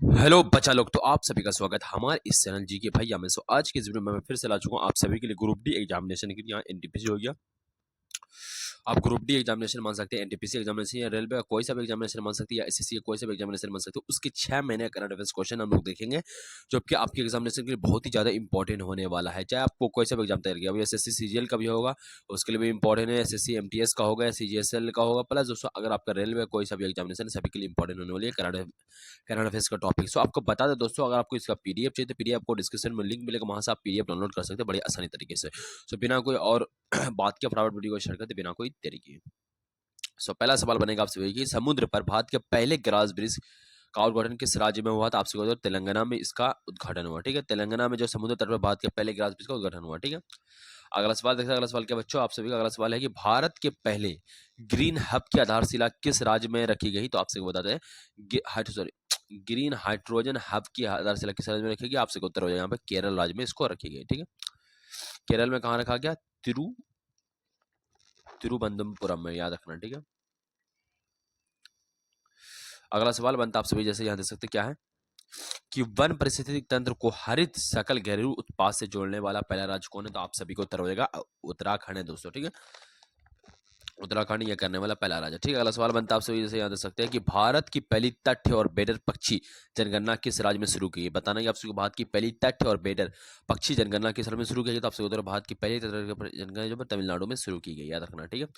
Hello बच्चा लोग, तो आप सभी का स्वागत है हमारे इस चैनल जी के भैया में। आज के इस वीडियो में मैं फिर से ला चुका हूँ आप सभी के लिए ग्रुप डी एग्जामिनेशन के लिए। यहाँ एनटीपीसी हो गया, आप ग्रुप डी एग्जामिनेशन मान सकते हैं, एनटीपीसी एग्जामिनेशन या रेलवे का कोई सा भी एग्जामिनेशन मान सकते हैं, या एसएससी का कोई सा भी एग्जामिनेशन मान सकते हो। उसके 6 महीने करंट अफेयर्स क्वेश्चन हम लोग देखेंगे, जो कि आपके एग्जामिनेशन के लिए बहुत ही ज़्यादा इंपॉर्टेंट होने वाला है। चाहे आपको कोई सा भी एग्जाम तैयार किया, अभी एसएससी सीजीएल का भी होगा, उसके लिए भी इंपॉर्टेंट है। एसएससी एमटीएस का होगा, सीजीएसएल का होगा, प्लस दोस्तों अगर आपका रेलवे कोई सा भी एग्जामिनेशन सभी के लिए इंपॉर्टेंट होने वाली है करंट अफेयर्स का टॉपिक। सो आपको बता दें दोस्तों, अगर आपको इसका पीडीएफ चाहिए तो पीडीएफ आपको डिस्क्रिप्शन में लिंक मिलेगा, वहां से आप पीडीएफ डाउनलोड कर सकते हैं बड़ी आसानी तरीके से। सो बिना कोई और बात के फटाफट वीडियो को शेयर करते बिना कोई देरी किए। पहला सवाल बनेगा आपसे वही कि समुद्र पर भारत के पहले ग्लास ब्रिज का उद्घाटन किस राज्य में हुआ था? आपसे बताओ, तेलंगाना में इसका उद्घाटन हुआ। ठीक है, तेलंगाना में जो समुद्र तट पर भारत के पहले ग्लास ब्रिज का उद्घाटन हुआ। ठीक है, अगला सवाल देखते हैं। अगला सवाल क्या बच्चों, आप सभी का अगला सवाल है कि भारत के पहले ग्रीन हब की आधारशिला किस राज्य में रखी गई? तो आपसे बताते हैं सॉरी, ग्रीन हाइड्रोजन हब की आधारशिला किस राज्य में रखी गई? आपसे उत्तर हो जाएगा यहाँ पे केरल राज्य में इसको रखी गई। ठीक है, केरल में कहाँ रखा गया? तिरुवनंतपुरम में, याद रखना। ठीक है, अगला सवाल बनता आप सभी जैसे यहाँ देख सकते क्या है कि वन पारिस्थितिक तंत्र को हरित सकल घरेलू उत्पाद से जोड़ने वाला पहला राज्य कौन है? तो आप सभी को उत्तर हो जाएगा उत्तराखंड है दोस्तों। ठीक है, उत्तराखंड ये करने वाला पहला राज्य। ठीक है, अगला सवाल बनता है आप सभी जैसे यहाँ देख सकते हैं कि भारत की पहली तथ्य और बेडर पक्षी जनगणना किस राज्य में शुरू की है? बताना कि आप सभी भारत की पहली तथ्य और बेडर पक्षी जनगणना किस राज्य में शुरू की गई? तो आपसे उत्तर भारत की पहली जनगणना जो तमिलनाडु में शुरू की गई, याद रखना। ठीक है,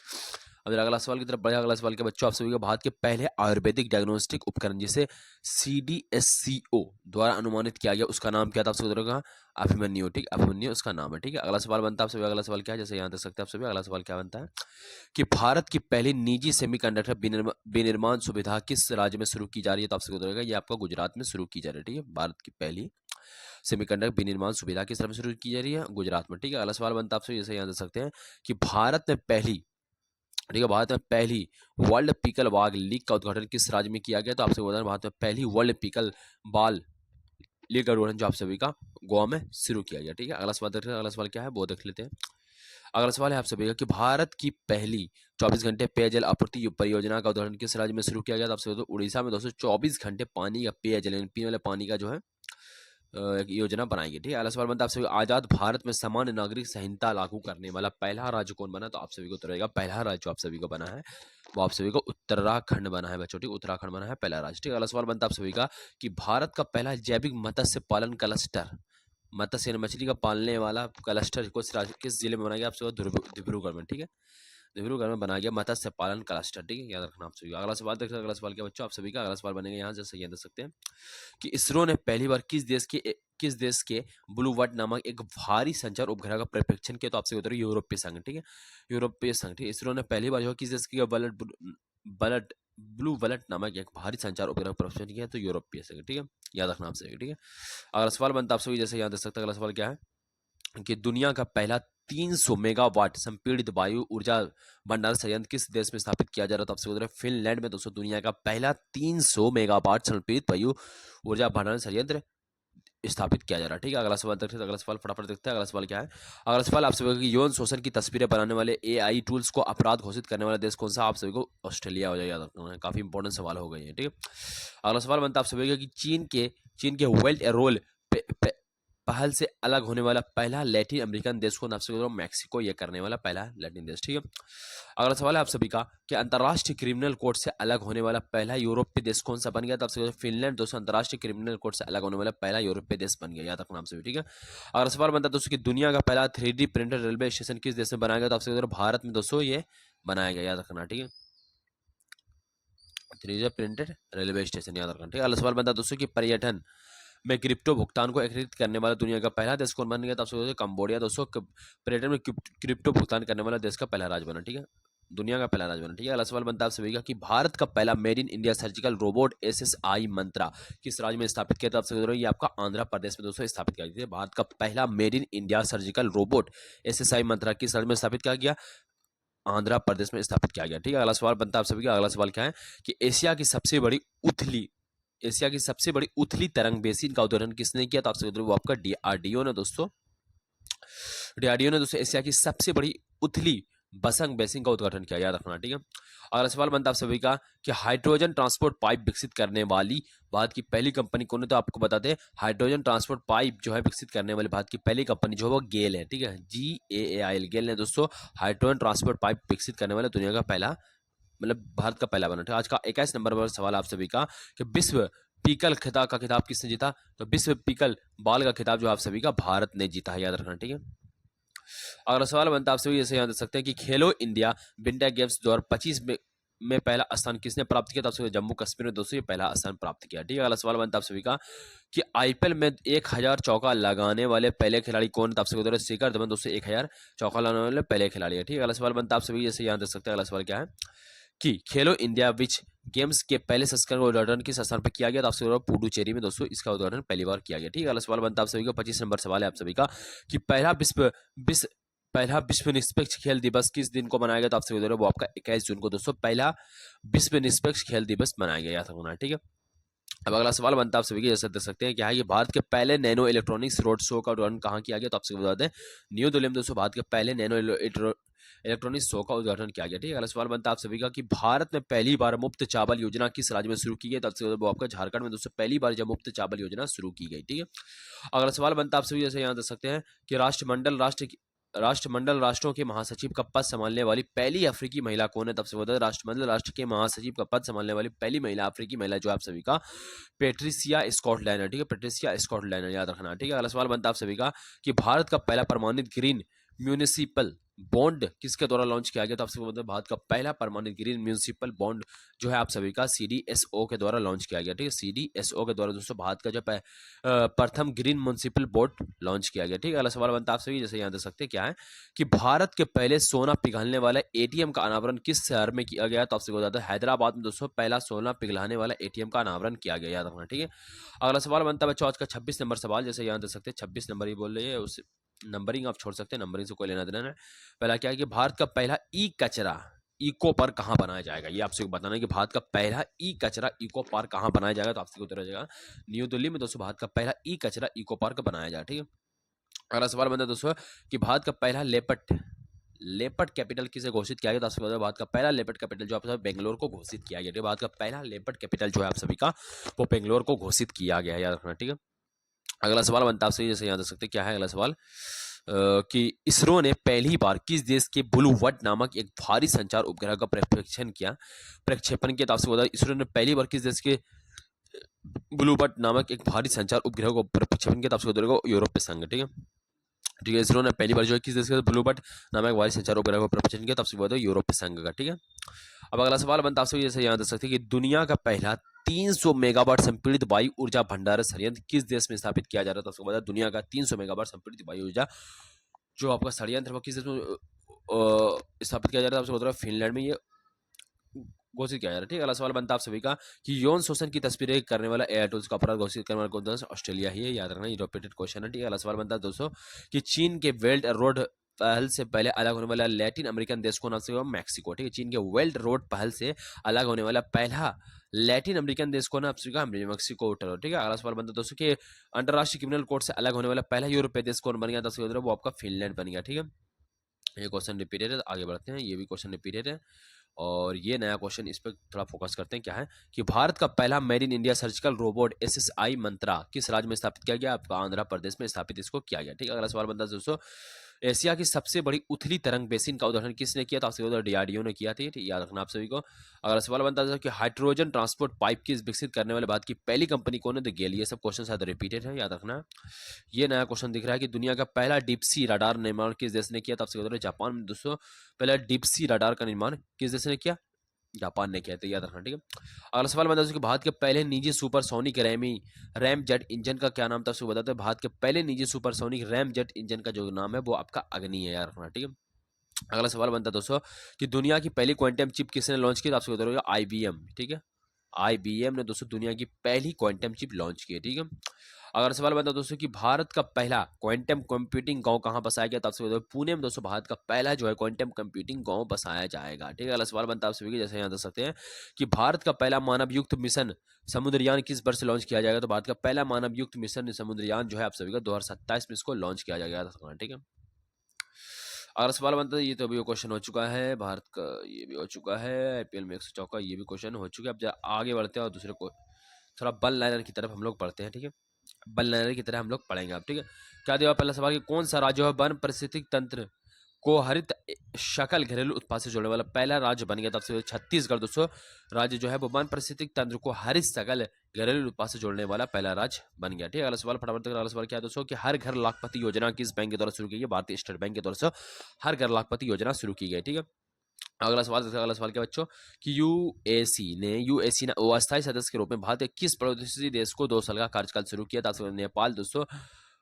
अब अगला सवाल की तरफ बढ़े। अगला सवाल के बच्चों, आप सभी को भारत के पहले आयुर्वेदिक डायग्नोस्टिक उपकरण जिसे सीडीएससीओ द्वारा अनुमानित किया गया उसका नाम क्या था? आपसे उत्तर होगा अभिमन्यु। ठीक, अभिमन्यु उसका नाम है। ठीक है, अगला सवाल बनता है आप सभी, अगला सवाल क्या है जैसे यहाँ देख सकते हैं आप सभी, अगला सवाल क्या बनता है कि भारत की पहली निजी सेमीकंडक्टर विनिर्माण सुविधा किस राज्य में शुरू की जा रही है? तो आपसे उत्तर होगा ये आपका गुजरात में शुरू की जा रही है। ठीक है, भारत की पहली सेमीकंडक्टर विनिर्माण सुविधा किस राज्य में शुरू की जा रही है? गुजरात में। ठीक है, अगला सवाल बनता है आपसे जैसे यहाँ देख सकते हैं कि भारत में पहली, ठीक है, भारत में पहली वर्ल्ड पीकल बाग लीग का उद्घाटन किस राज्य में किया गया? तो आपसे बता दें भारत में पहली वर्ल्ड पीकल बाल लीग का उद्घाटन जो आप सभी का गोवा में शुरू किया गया। ठीक है, अगला सवाल देख रहे हैं, अगला सवाल क्या है वो देख लेते हैं। अगला सवाल है आप सभी का कि भारत की पहली 24 घंटे पेयजल आपूर्ति परियोजना का उद्घाटन किस राज्य में शुरू किया गया? तो आपसे उड़ीसा में दोस्तों 24 घंटे पानी का पेयजल पीने वाले पानी का जो है एक योजना बनाई गई। ठीक है, अगला सवाल बनता है आप सभी, आजाद भारत में सामान्य नागरिक संहिता लागू करने वाला पहला राज्य कौन बना? तो आप सभी को उत्तर रहेगा पहला राज्य जो आप सभी को बना है वो आप सभी को उत्तराखंड बना है बच्चों। ठीक, उत्तराखंड बना है पहला राज्य। ठीक, अगला सवाल बनता है आप सभी का कि भारत का पहला जैविक मत्स्य पालन क्लस्टर, मत्स्य मछली का पालने वाला क्लस्टर किस जिले में बनाया गया? आप सभी डिब्रूगढ़ में। ठीक है, डिब्रूगढ़ में बनाया गया मत्स्य पालन क्लस्टर। ठीक है, याद रखना आप सभी। अगला सवाल देखते हैं, अगला सवाल क्या बच्चों आप सभी का, अगला सवाल बनेगा यहाँ जैसे देख सकते हैं कि इसरो ने पहली बार किस देश के ब्लू वर्ट नामक एक भारी संचार उपग्रह का प्रक्षेपण किया? तो आपसे उत्तर यूरोपीय संघ। ठीक है, यूरोपीय संघ। ठीक है, इसरो ने पहली बार जो किस देश की बलट ब्लू वलट नामक एक भारी संचार उपग्रह का प्रक्षेपण किया? तो यूरोपीय संघ। ठीक है, याद रखना आपसे। ठीक है, अगला सवाल बनता है आप सभी जैसे यहाँ देख सकते हैं, अगला सवाल क्या है कि दुनिया का पहला 300 मेगावाट संपीड़ित वायु ऊर्जा भंडार संयंत्र किस देश में स्थापित किया जा रहा था? आपसे उधर फिनलैंड में दोस्तों दुनिया का पहला 300 मेगावाट संपीड़ित वायु ऊर्जा भंडार संयंत्र स्थापित किया जा रहा है। ठीक है, अगला सवाल देखते हैं, अगला सवाल फटाफट देखते हैं। अगला सवाल क्या है? अगला सवाल आप सभी की यौन शोषण की तस्वीरें बनाने वाले एआई टूल्स को अपराध घोषित करने वाला देश कौन सा? आप सभी को ऑस्ट्रेलिया हो जाएगा। काफी इंपॉर्टेंट सवाल हो गए हैं। ठीक है, अगला सवाल बनता है आप सभी का कि चीन के वेल्ट रोल पहल से अलग होने वाला पहला लैटिन अमेरिकन देश को? आपसे मैक्सिको ये करने वाला पहला लैटिन देश। ठीक है, अगला सवाल है आप सभी का कि अंतर्राष्ट्रीय क्रिमिनल कोर्ट से अलग होने वाला पहला यूरोपीय देश कौन सा बन गया? तो आपसे फिनलैंड दोस्तों अंतर्राष्ट्रीय क्रिमिनल कोर्ट से अलग होने वाला पहला यूरोपीय देश बन गया, याद रखना आप सभी। ठीक है, अगला सवाल बनता है दोस्तों कि दुनिया का पहला 3D प्रिंटेड रेलवे स्टेशन किस देश में बनाया गया? तो आपसे भारत में दोस्तों ये बनाया गया, याद रखना। ठीक है, 3D प्रिंटेड रेलवे स्टेशन, याद रखना। ठीक है, अगला सवाल बनता है दोस्तों कि पर्यटन में क्रिप्टो भुगतान को एकीकृत करने वाला दुनिया का पहला देश कौन बन गया? तो आपसे कंबोडिया दोस्तों पर्यटन में क्रिप्टो भुगतान करने वाला देश का पहला राज्य बना। ठीक है, दुनिया का पहला राज्य बना। ठीक है, अगला सवाल बनता है आप सभी का कि भारत का पहला made in India surgical robot SSI Mantra किस राज्य में स्थापित किया? तो आपसे ये आपका आंध्र प्रदेश में दोस्तों स्थापित किया गया। भारत का पहला made in India surgical robot SSI Mantra किस राज्य में स्थापित किया गया? आंध्र प्रदेश में स्थापित किया गया। ठीक है, अगला सवाल बनता है आप सभी का, अगला सवाल क्या है कि एशिया की सबसे बड़ी उथली तरंग बेसिन का उद्घाटन किसने किया? तो आपसे वो आपका डीआरडीओ ने दोस्तों एशिया की सबसे बड़ी उथली बसंग बेसिन का उद्घाटन किया, याद रखना, ठीक है। अगला सवाल बनता है आप सभी का कि हाइड्रोजन ट्रांसपोर्ट पाइप विकसित करने वाली भारत की पहली कंपनी कौन है? तो आपको बताते हैं हाइड्रोजन ट्रांसपोर्ट पाइप जो है विकसित करने वाली भारत की पहली कंपनी जो है वो गेल है, ठीक है, GAAL, गेल ने दोस्तों हाइड्रोजन ट्रांसपोर्ट पाइप विकसित करने वाला दुनिया का पहला, मतलब भारत का पहला बना। आज का 21 नंबर पर सवाल आप सभी का कि विश्व पीकल खिताब का खिताब किसने जीता? तो विश्व पीकल बाल का खिताब जो आप सभी का भारत ने जीता है, याद रखना, ठीक है। अगला सवाल बनता है आप सभी जैसे याद रख सकते हैं कि खेलो इंडिया विंटर गेम्स 2025 में पहला स्थान किसने प्राप्त किया? तो आप सभी जम्मू कश्मीर में दोस्तों ये पहला स्थान प्राप्त किया, ठीक है। अगला सवाल बनता है आप सभी का कि IPL में 1000 चौका लगाने वाले पहले खिलाड़ी कौन? तो आप सभी शिखर धवन दोस्तों 1000 चौका लगाने वाले पहले खिलाड़ी है, ठीक है। अगला सवाल बनता है आप सभी जैसे याद रख सकते हैं। अगला सवाल क्या है कि खेलो इंडिया विच गेम्स के पहले संस्करण का उद्घाटन किस स्थान पर किया गया? तो आप सभी पुडुचेरी में दोस्तों इसका उद्घाटन पहली बार किया गया, ठीक है। अगला सवाल बनता है आप सभी का 25 नंबर सवाल है आप सभी का कि पहला विश्व निष्पक्ष खेल दिवस किस दिन को मनाया गया? तो आप सभी वो आपका 21 जून को दोस्तों पहला विश्व निष्पक्ष खेल दिवस मनाया गया था, ठीक है। अब अगला सवाल बनता है आप सभी के जैसे देख सकते हैं क्या है कि भारत के पहले नैनो इलेक्ट्रॉनिक्स रोड शो का उद्घाटन कहाँ किया गया? तो आप सभी बता दें न्यू दिल्ली में दोस्तों भारत के पहले नैनो इलेक्ट्रॉनिक्स शो का उद्घाटन किया गया, ठीक है। अगला सवाल बनता है आप सभी का कि भारत में पहली बार मुफ्त चावल योजना किस राज्य में शुरू की गई? तो वो आपका झारखंड में दोस्तों पहली बार जब मुफ्त चावल योजना शुरू की गई, ठीक है। अगला सवाल बनता है आप सभी जैसे यहाँ देख सकते हैं कि राष्ट्रमंडल राष्ट्रों के महासचिव का पद संभालने वाली पहली अफ्रीकी महिला कौन है? तब से बता राष्ट्रमंडल राष्ट्र के महासचिव का पद संभालने वाली पहली महिला अफ्रीकी महिला जो आप सभी का पेट्रिसिया स्कॉट लैंडर, ठीक है, पेट्रिसिया स्कॉट लैंडर, याद रखना, ठीक है। अगला सवाल बनता है आप सभी का कि भारत का पहला प्रमाणित ग्रीन म्यूनिसिपल बॉन्ड किसके द्वारा लॉन्च किया गया? तो आप सभी बताते भारत का पहला प्रमाणित ग्रीन म्यूनिसिपल बॉन्ड जो है आप सभी का CDSO के द्वारा लॉन्च किया गया, ठीक है। CDSO के द्वारा दोस्तों भारत का जो प्रथम ग्रीन म्यूनिसिपल बॉन्ड लॉन्च किया गया, ठीक है। अगला सवाल बनता है आप सभी जैसे यहाँ देख सकते हैं क्या है कि भारत के पहले सोना पिघलने वाला ATM का अनावरण किस शहर में किया गया? तो आपसे बताते हैं हैदराबाद में दोस्तों पहला सोना पिघलाने वाला ATM का अनावरण किया गया, याद रखना, ठीक है। अगला सवाल बनता है बच्चों आज का 26 नंबर सवाल जैसे यहाँ देख सकते हैं 26 नंबर ही बोल रही है, उस नंबरिंग आप छोड़ सकते हैं, नंबरिंग से कोई लेना देना है। पहला क्या है कि भारत का पहला कचरा इको पार्क कहाँ बनाया जाएगा? ये आपसे बताना है कि भारत का पहला कचरा इको पार्क कहाँ बनाया जाएगा? तो आपसे उत्तर हो जाएगा न्यू दिल्ली में दोस्तों भारत का पहला कचरा इको पार्क बनाया जाएगा, ठीक है। अगला सवाल बनता है दोस्तों कि भारत का पहला लेपर्ड कैपिटल किसे घोषित किया गया? तो आपसे बता भारत का पहला लेपर्ड कैपिटल जो आप सभी बेंगलोर को घोषित किया गया, भारत का पहला लेपर्ड कैपिटल जो है आप सभी का वो बेंगलोर को घोषित किया गया है, याद रखना, ठीक है। अगला सवाल बनता है आपसे जैसे याद रख सकते क्या है अगला सवाल कि इसरो ने पहली बार किस देश के ब्लू वर्ड नामक एक भारी संचार उपग्रह का प्रक्षेपण किया? तो आपसे बता इसरो ने पहली बार किस देश के ब्लू वर्ड नामक एक भारी संचार उपग्रह को प्रक्षेपण किया? तो आपसे बताएगा यूरोपीय संघ, ठीक है। ठीक है, इसरो ने पहली बार जो है किस देश के ब्लू बर्ड नामक भारी संचार उपग्रह को प्रक्षेपण किया? तब से बताओ यूरोपीय संघ का, ठीक है। अब अगला सवाल बनता है आपसे जैसे यहाँ देख सकते हैं कि दुनिया का पहला 300 मेगावाट संपीड़ित वायु ऊर्जा भंडारण संयंत्र किस देश में स्थापित किया जा रहा था? आपको बता दुनिया का 300 मेगावाट संपीड़ित वायु ऊर्जा जो आपका संयंत्र वो किस देश में स्थापित किया जा रहा था? आपसे बता रहा फिनलैंड में ये घोषित किया जा रहा है, ठीक है। अगला सवाल बनता है आप सभी का कि यौन शोषण की तस्वीरें करने वाला एयर टूल्स का अपराध घोषित करने वाला कौन सा? ऑस्ट्रेलिया ही है, याद रखना, रिपीटेड क्वेश्चन है, ठीक है। अगला सवाल बनता है दोस्तों कि चीन के बेल्ट रोड पहल से पहले अलग होने वाला लैटिन अमेरिकन देश को नाम से मैक्सिको, ठीक है। चीन के वेल्ट रोड पहल से अलग होने वाला पहला लैटिन अमेरिकन देश को नाम से मैक्सिको, ठीक है। अगला सवाल बनता है दोस्तों कि अंतर्राष्ट्रीय क्रिमिनल कोर्ट से अलग होने वाला पहला यूरोपीय देश कौन बन गया? वो आपका फिनलैंड बन गया, ठीक है। ये क्वेश्चन रिपीटेड है, आगे बढ़ते हैं, ये भी क्वेश्चन रिपीटेड है और ये नया क्वेश्चन इस पर थोड़ा फोकस करते हैं। क्या है कि भारत का पहला made in India surgical robot SSI मंत्रा किस राज्य में स्थापित किया गया? आपका आंध्र प्रदेश में स्थापित इसको किया गया, ठीक है। अगला सवाल बनता है दोस्तों एशिया की सबसे बड़ी उथली तरंग बेसिन का उदाहरण किसने किया? तो आपसे DRDO ने किया था, याद रखना आप सभी को। अगला सवाल बनता है कि हाइड्रोजन ट्रांसपोर्ट पाइप किस विकसित करने वाले भारत की पहली कंपनी कौन है? तो गेल। ये सब क्वेश्चन शायद रिपीटेड है, याद रखना। ये नया क्वेश्चन दिख रहा है कि दुनिया का पहला डीप सी रडार निर्माण किस देश ने किया? तो आपसे जापान में दोस्तों पहला डीप सी रडार का निर्माण किस देश ने किया? जापान ने किया, तो याद रखना, ठीक है। अगला सवाल बनता है कि भारत के पहले निजी सुपरसोनिक रैम जेट इंजन का क्या नाम था? उसको बताते हैं भारत के पहले निजी सुपरसोनिक रैम जेट इंजन का जो नाम है वो आपका अग्नि है, याद रखना, ठीक है। अगला सवाल बनता है दोस्तों कि दुनिया की पहली क्वांटम चिप किसने लॉन्च की? तो आपसे बताओगे IBM, ठीक है। IBM ने दोस्तों दुनिया की पहली क्वांटम चिप लॉन्च की है, ठीक है। अगर सवाल बनता है दोस्तों कि भारत का पहला क्वांटम कंप्यूटिंग गांव कहां बसाया गया? तो आपसे बताओ पुणे में दोस्तों भारत का पहला जो है क्वांटम कंप्यूटिंग गांव बसाया जाएगा, ठीक है। अगला सवाल बनता है आप सभी जैसे यहाँ देख सकते हैं कि भारत का पहला मानव युक्त मिशन समुद्रयान किस वर्ष लॉन्च किया जाएगा? तो भारत का पहला मानव युक्त मिशन समुद्रयान जो है आप सभी का 2027 में इसको लॉन्च किया जाएगा, ठीक है। अगला सवाल बनता है, ये तो अभी क्वेश्चन हो चुका है, भारत का ये भी हो चुका है, आईपीएल में 100 चौका ये भी क्वेश्चन हो चुका है। अब आगे बढ़ते हैं और दूसरे को थोड़ा बल लाइनर की तरफ हम लोग पढ़ते हैं, ठीक है। बल लाइनर की तरह हम लोग पढ़ेंगे अब, ठीक है। क्या दिया पहला सवाल कि कौन सा राज्य है वन पारिस्थितिक तंत्र को हरित शकल घरेलू उत्पाद से जोड़ने वाला पहला राज्य बन गया? तब से छत्तीसगढ़ दोस्तों राज्य जो है वो वन पारिस्थितिक तंत्र को हरित शकल घरेलू उत्पाद से जोड़ने वाला पहला राज्य बन गया, ठीक है। अगला सवाल फटाफट अगला सवाल क्या है दोस्तों कि हर घर लाखपति योजना किस बैंक के द्वारा शुरू की गई? भारतीय स्टेट बैंक के द्वारा से हर घर लाखपति योजना शुरू की गई, ठीक है। अगला सवाल क्या बच्चों कि यूएसी ने अस्थायी सदस्य के रूप में भारत के किस पड़ोसी देश को 2 साल का कार्यकाल शुरू किया था? नेपाल दोस्तों।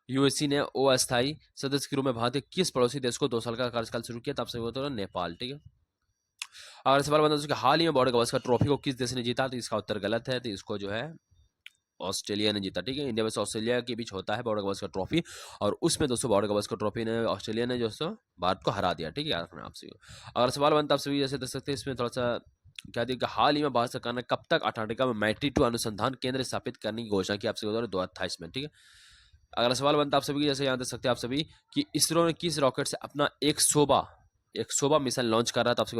यूएसी ने अस्थायी सदस्य के रूप में भारत के किस पड़ोसी देश को 2 साल का कार्यकाल शुरू किया था? आपसे वो नेपाल, ठीक है। अगला सवाल बनता है हाल ही में बॉर्डर गवास्कर ट्रॉफी को किस देश ने जीता? तो इसका उत्तर गलत है, तो इसको जो है ऑस्ट्रेलिया ने जीता, ठीक है। इंडिया वर्सेस ऑस्ट्रेलिया के बीच होता है बॉर्डर गवास्कर ट्रॉफी, और उसमें दोस्तों बॉर्डर गवास्कर ट्रॉफी ने ऑस्ट्रेलिया ने दोस्तों भारत को हरा दिया, ठीक है, याद रखना आपसे। अगर सवाल बनता है आप सभी जैसे देख सकते हैं इसमें थोड़ा सा क्या दिया कि हाल ही में भारत सरकार ने कब तक अंटार्कटिका में मैट्री-2 अनुसंधान केंद्र स्थापित करने की घोषणा की? आपसे 2028 में, ठीक है। अगला सवाल बनता है आप सभी जैसे यहाँ देख सकते हैं आप सभी कि इसरो ने किस रॉकेट से अपना एक सोबा मिशन लॉन्च कर रहा था? आपसे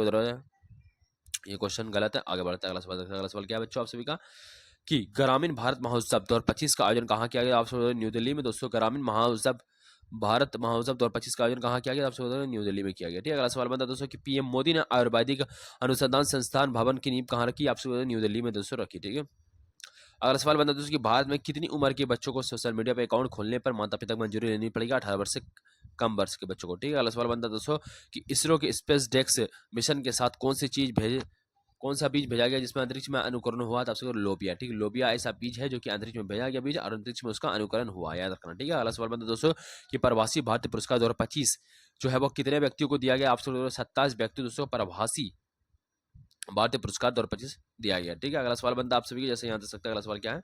ये क्वेश्चन गलत है, आगे बढ़ते हैं। अगला सवाल क्या है बच्चों आप सभी का कि ग्रामीण भारत महोत्सव 2025 का आयोजन कहाँ किया गया? आपसे न्यू दिल्ली में दोस्तों ग्रामीण भारत महोत्सव 2025 का आयोजन कहाँ किया गया? आपसे न्यू दिल्ली में किया गया, ठीक है। अगला सवाल बनता है दोस्तों कि पीएम मोदी ने आयुर्वेदिक अनुसंधान संस्थान भवन की नींव कहाँ रखी? आपसे न्यू दिल्ली में दोस्तों रखी, ठीक है। अगला सवाल बनता है दोस्तों कि भारत में कितनी उम्र के बच्चों को सोशल मीडिया पर अकाउंट खोलने पर माता पिता की मंजूरी लेनी पड़ेगी? 18 वर्ष से कम वर्ष के बच्चों को, ठीक है। अगला सवाल बनता है दोस्तों कि इसरो के स्पेस डेक्स मिशन के साथ कौन सा बीज भेजा गया जिसमें अंतरिक्ष में अनुकरण हुआ? था आपसे लोबिया, ठीक है। लोबिया ऐसा बीज है जो कि अंतरिक्ष में भेजा गया बीज और अंतरिक्ष में उसका अनुकरण हुआ, याद रखना, ठीक है। अगला सवाल बनता है दोस्तों कि प्रवासी भारतीय पुरस्कार 2025 जो है वो कितने व्यक्तियों को दिया गया? आपसे 27 व्यक्ति दोस्तों प्रवासी भारतीय पुरस्कार 2025 दिया गया, ठीक है। अगला सवाल बनता है आप सभी जैसे यहाँ देख सकते हैं। अगला सवाल क्या है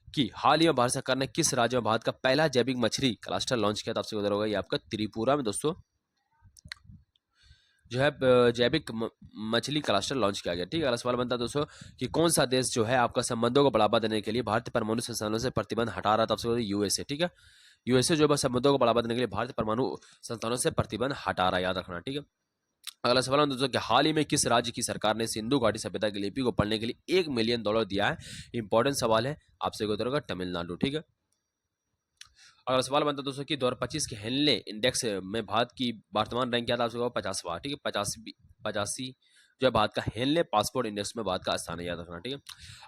कि हाल ही में भारत सरकार ने किस राज्य में भारत का पहला जैविक मछली क्लस्टर लॉन्च किया था? आपसे उधर होगा ये आपका त्रिपुरा में दोस्तों जो है जैविक मछली क्लस्टर लॉन्च किया गया, ठीक है। अगला सवाल बनता है दोस्तों कि कौन सा देश जो है आपका संबंधों को बढ़ावा देने के लिए भारतीय परमाणु संस्थानों से प्रतिबंध हटा रहा था? आपसे यूएसए, ठीक है। यूएसए जो है संबंधों को बढ़ावा देने के लिए भारतीय परमाणु संस्थानों से प्रतिबंध हटा रहा है, याद रखना, ठीक है। अगला सवाल है दोस्तों कि हाल ही में किस राज्य की सरकार ने सिंधु घाटी सभ्यता की लिपि को पढ़ने के लिए $1 मिलियन दिया है? इंपॉर्टेंट सवाल है, आपसे उत्तर होगा तमिलनाडु, ठीक है। अगला सवाल बनता है दोस्तों कि 2025 के हेनले इंडेक्स में भारत की वर्तमान रैंक क्या था? आपसे 50वां, ठीक है। 85 जो है भारत का हेनले पासपोर्ट इंडेक्स में भारत का स्थान है, याद रखना, ठीक है।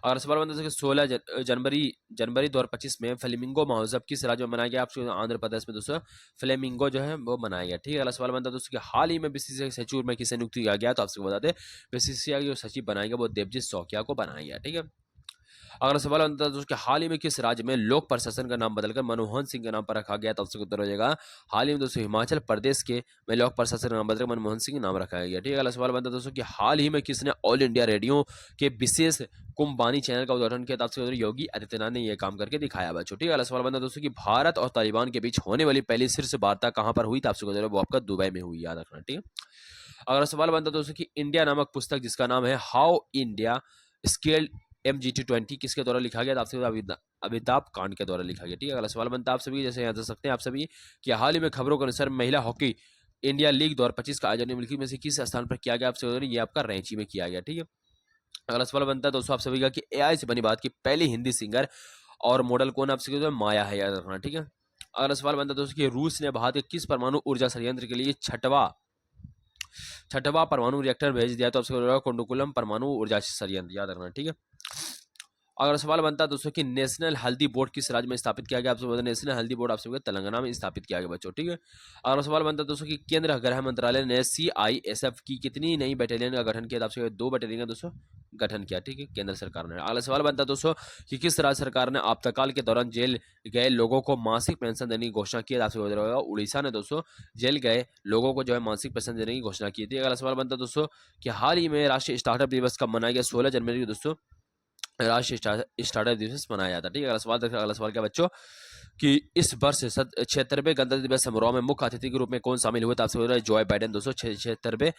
अगला सवाल बनता है कि 16 जनवरी 2025 में फ्लेमिंगो महोत्सव किस राज्य में मनाया गया? आपसे आंध्र प्रदेश में दोस्तों फ्लेमिंगो जो है वो मनाया गया, ठीक है। अगला सवाल बनता है दोस्तों कि हाल ही में बीसीसीआई सचिव में किसे नियुक्त किया गया? तो आपसे बता दें बीसीसीआई जो सचिव बनाया गया वो देवजीत सौकिया को बनाया गया, ठीक है। अगला सवाल बनता है दोस्तों हाल ही में किस राज्य में लोक प्रशासन का नाम बदलकर मनमोहन सिंह के नाम पर रखा गया? तो आपसे उत्तर हो जाएगा हाल ही में दोस्तों हिमाचल प्रदेश के में लोक प्रशासन का नाम बदलकर मनमोहन सिंह नाम रखा गया, ठीक है। अगला सवाल बनता है दोस्तों कि हाल ही में किसने ऑल इंडिया रेडियो के विशेष कुंभवाणी चैनल का उद्घाटन किया? आपसे योगी आदित्यनाथ ने यह काम करके दिखाया बच्चों, ठीक है। अगला सवाल बनता है दोस्तों कि भारत और तालिबान के बीच होने वाली पहली शीर्ष वार्ता कहां पर हुई? आपसे वो आपका दुबई में हुई, याद रखना, ठीक है। अगला सवाल बनता है दोस्तों कि इंडिया नामक पुस्तक जिसका नाम है हाउ इंडिया स्केल्ड MGT20 किसके द्वारा लिखा गया? आपसे अमिताभ कांत के द्वारा लिखा गया, ठीक है। अगला सवाल बनता है आप सभी जैसे यहाँ देख सकते हैं आप सभी कि हाल ही में खबरों के अनुसार महिला हॉकी इंडिया लीग 2025 का आयोजन निम्नलिखित में से किस स्थान पर किया गया? आपसे ये आपका रांची में किया गया, ठीक है। अगला सवाल बनता है दोस्तों आप सभी का कि AI से बनी बात की पहली हिंदी सिंगर और मॉडल कौन? आपसे माया है, याद रखना, ठीक है। अगला सवाल बनता है दोस्तों कि रूस ने भारत के किस परमाणु ऊर्जा संयंत्र के लिए छठवा परमाणु रिएक्टर भेज दिया? तो आपसे कुंडकुलम परमाणु ऊर्जा संयंत्र, याद रखना, ठीक है। अगला सवाल बनता है दोस्तों कि नेशनल हल्दी बोर्ड किस राज्य में स्थापित किया गया? आपसे बता नेशनल हल्दी बोर्ड आपसे तेलंगाना में स्थापित किया गया बच्चों, ठीक है। अगला सवाल बनता है दोस्तों कि केंद्र गृह मंत्रालय ने CISF की कितनी नई बटालियन का गठन किया? आपसे 2 बटालियन का दोस्तों गठन किया, ठीक है, केंद्र सरकार ने। अगला सवाल बनता है दोस्तों कि किस राज्य सरकार ने आपातकाल के दौरान जेल गए लोगों को मासिक पेंशन देने की घोषणा की? आपसे उड़ीसा ने दोस्तों जेल गए लोगों को जो है मासिक पेंशन देने की घोषणा की थी। अगला सवाल बनता है दोस्तों कि हाल ही में राष्ट्रीय स्टार्टअप दिवस कब मनाया गया? 16 जनवरी को दोस्तों राष्ट्रीय स्टार्टअप दिवस मनाया जाता है, ठीक है। अगला सवाल क्या बच्चों कि इस वर्ष 76वें गणतंत्र दिवस समारोह में मुख्य अतिथि के रूप में कौन शामिल हुए? तो आपसे बोल रहा है जो बाइडेन दोस्तों 76वें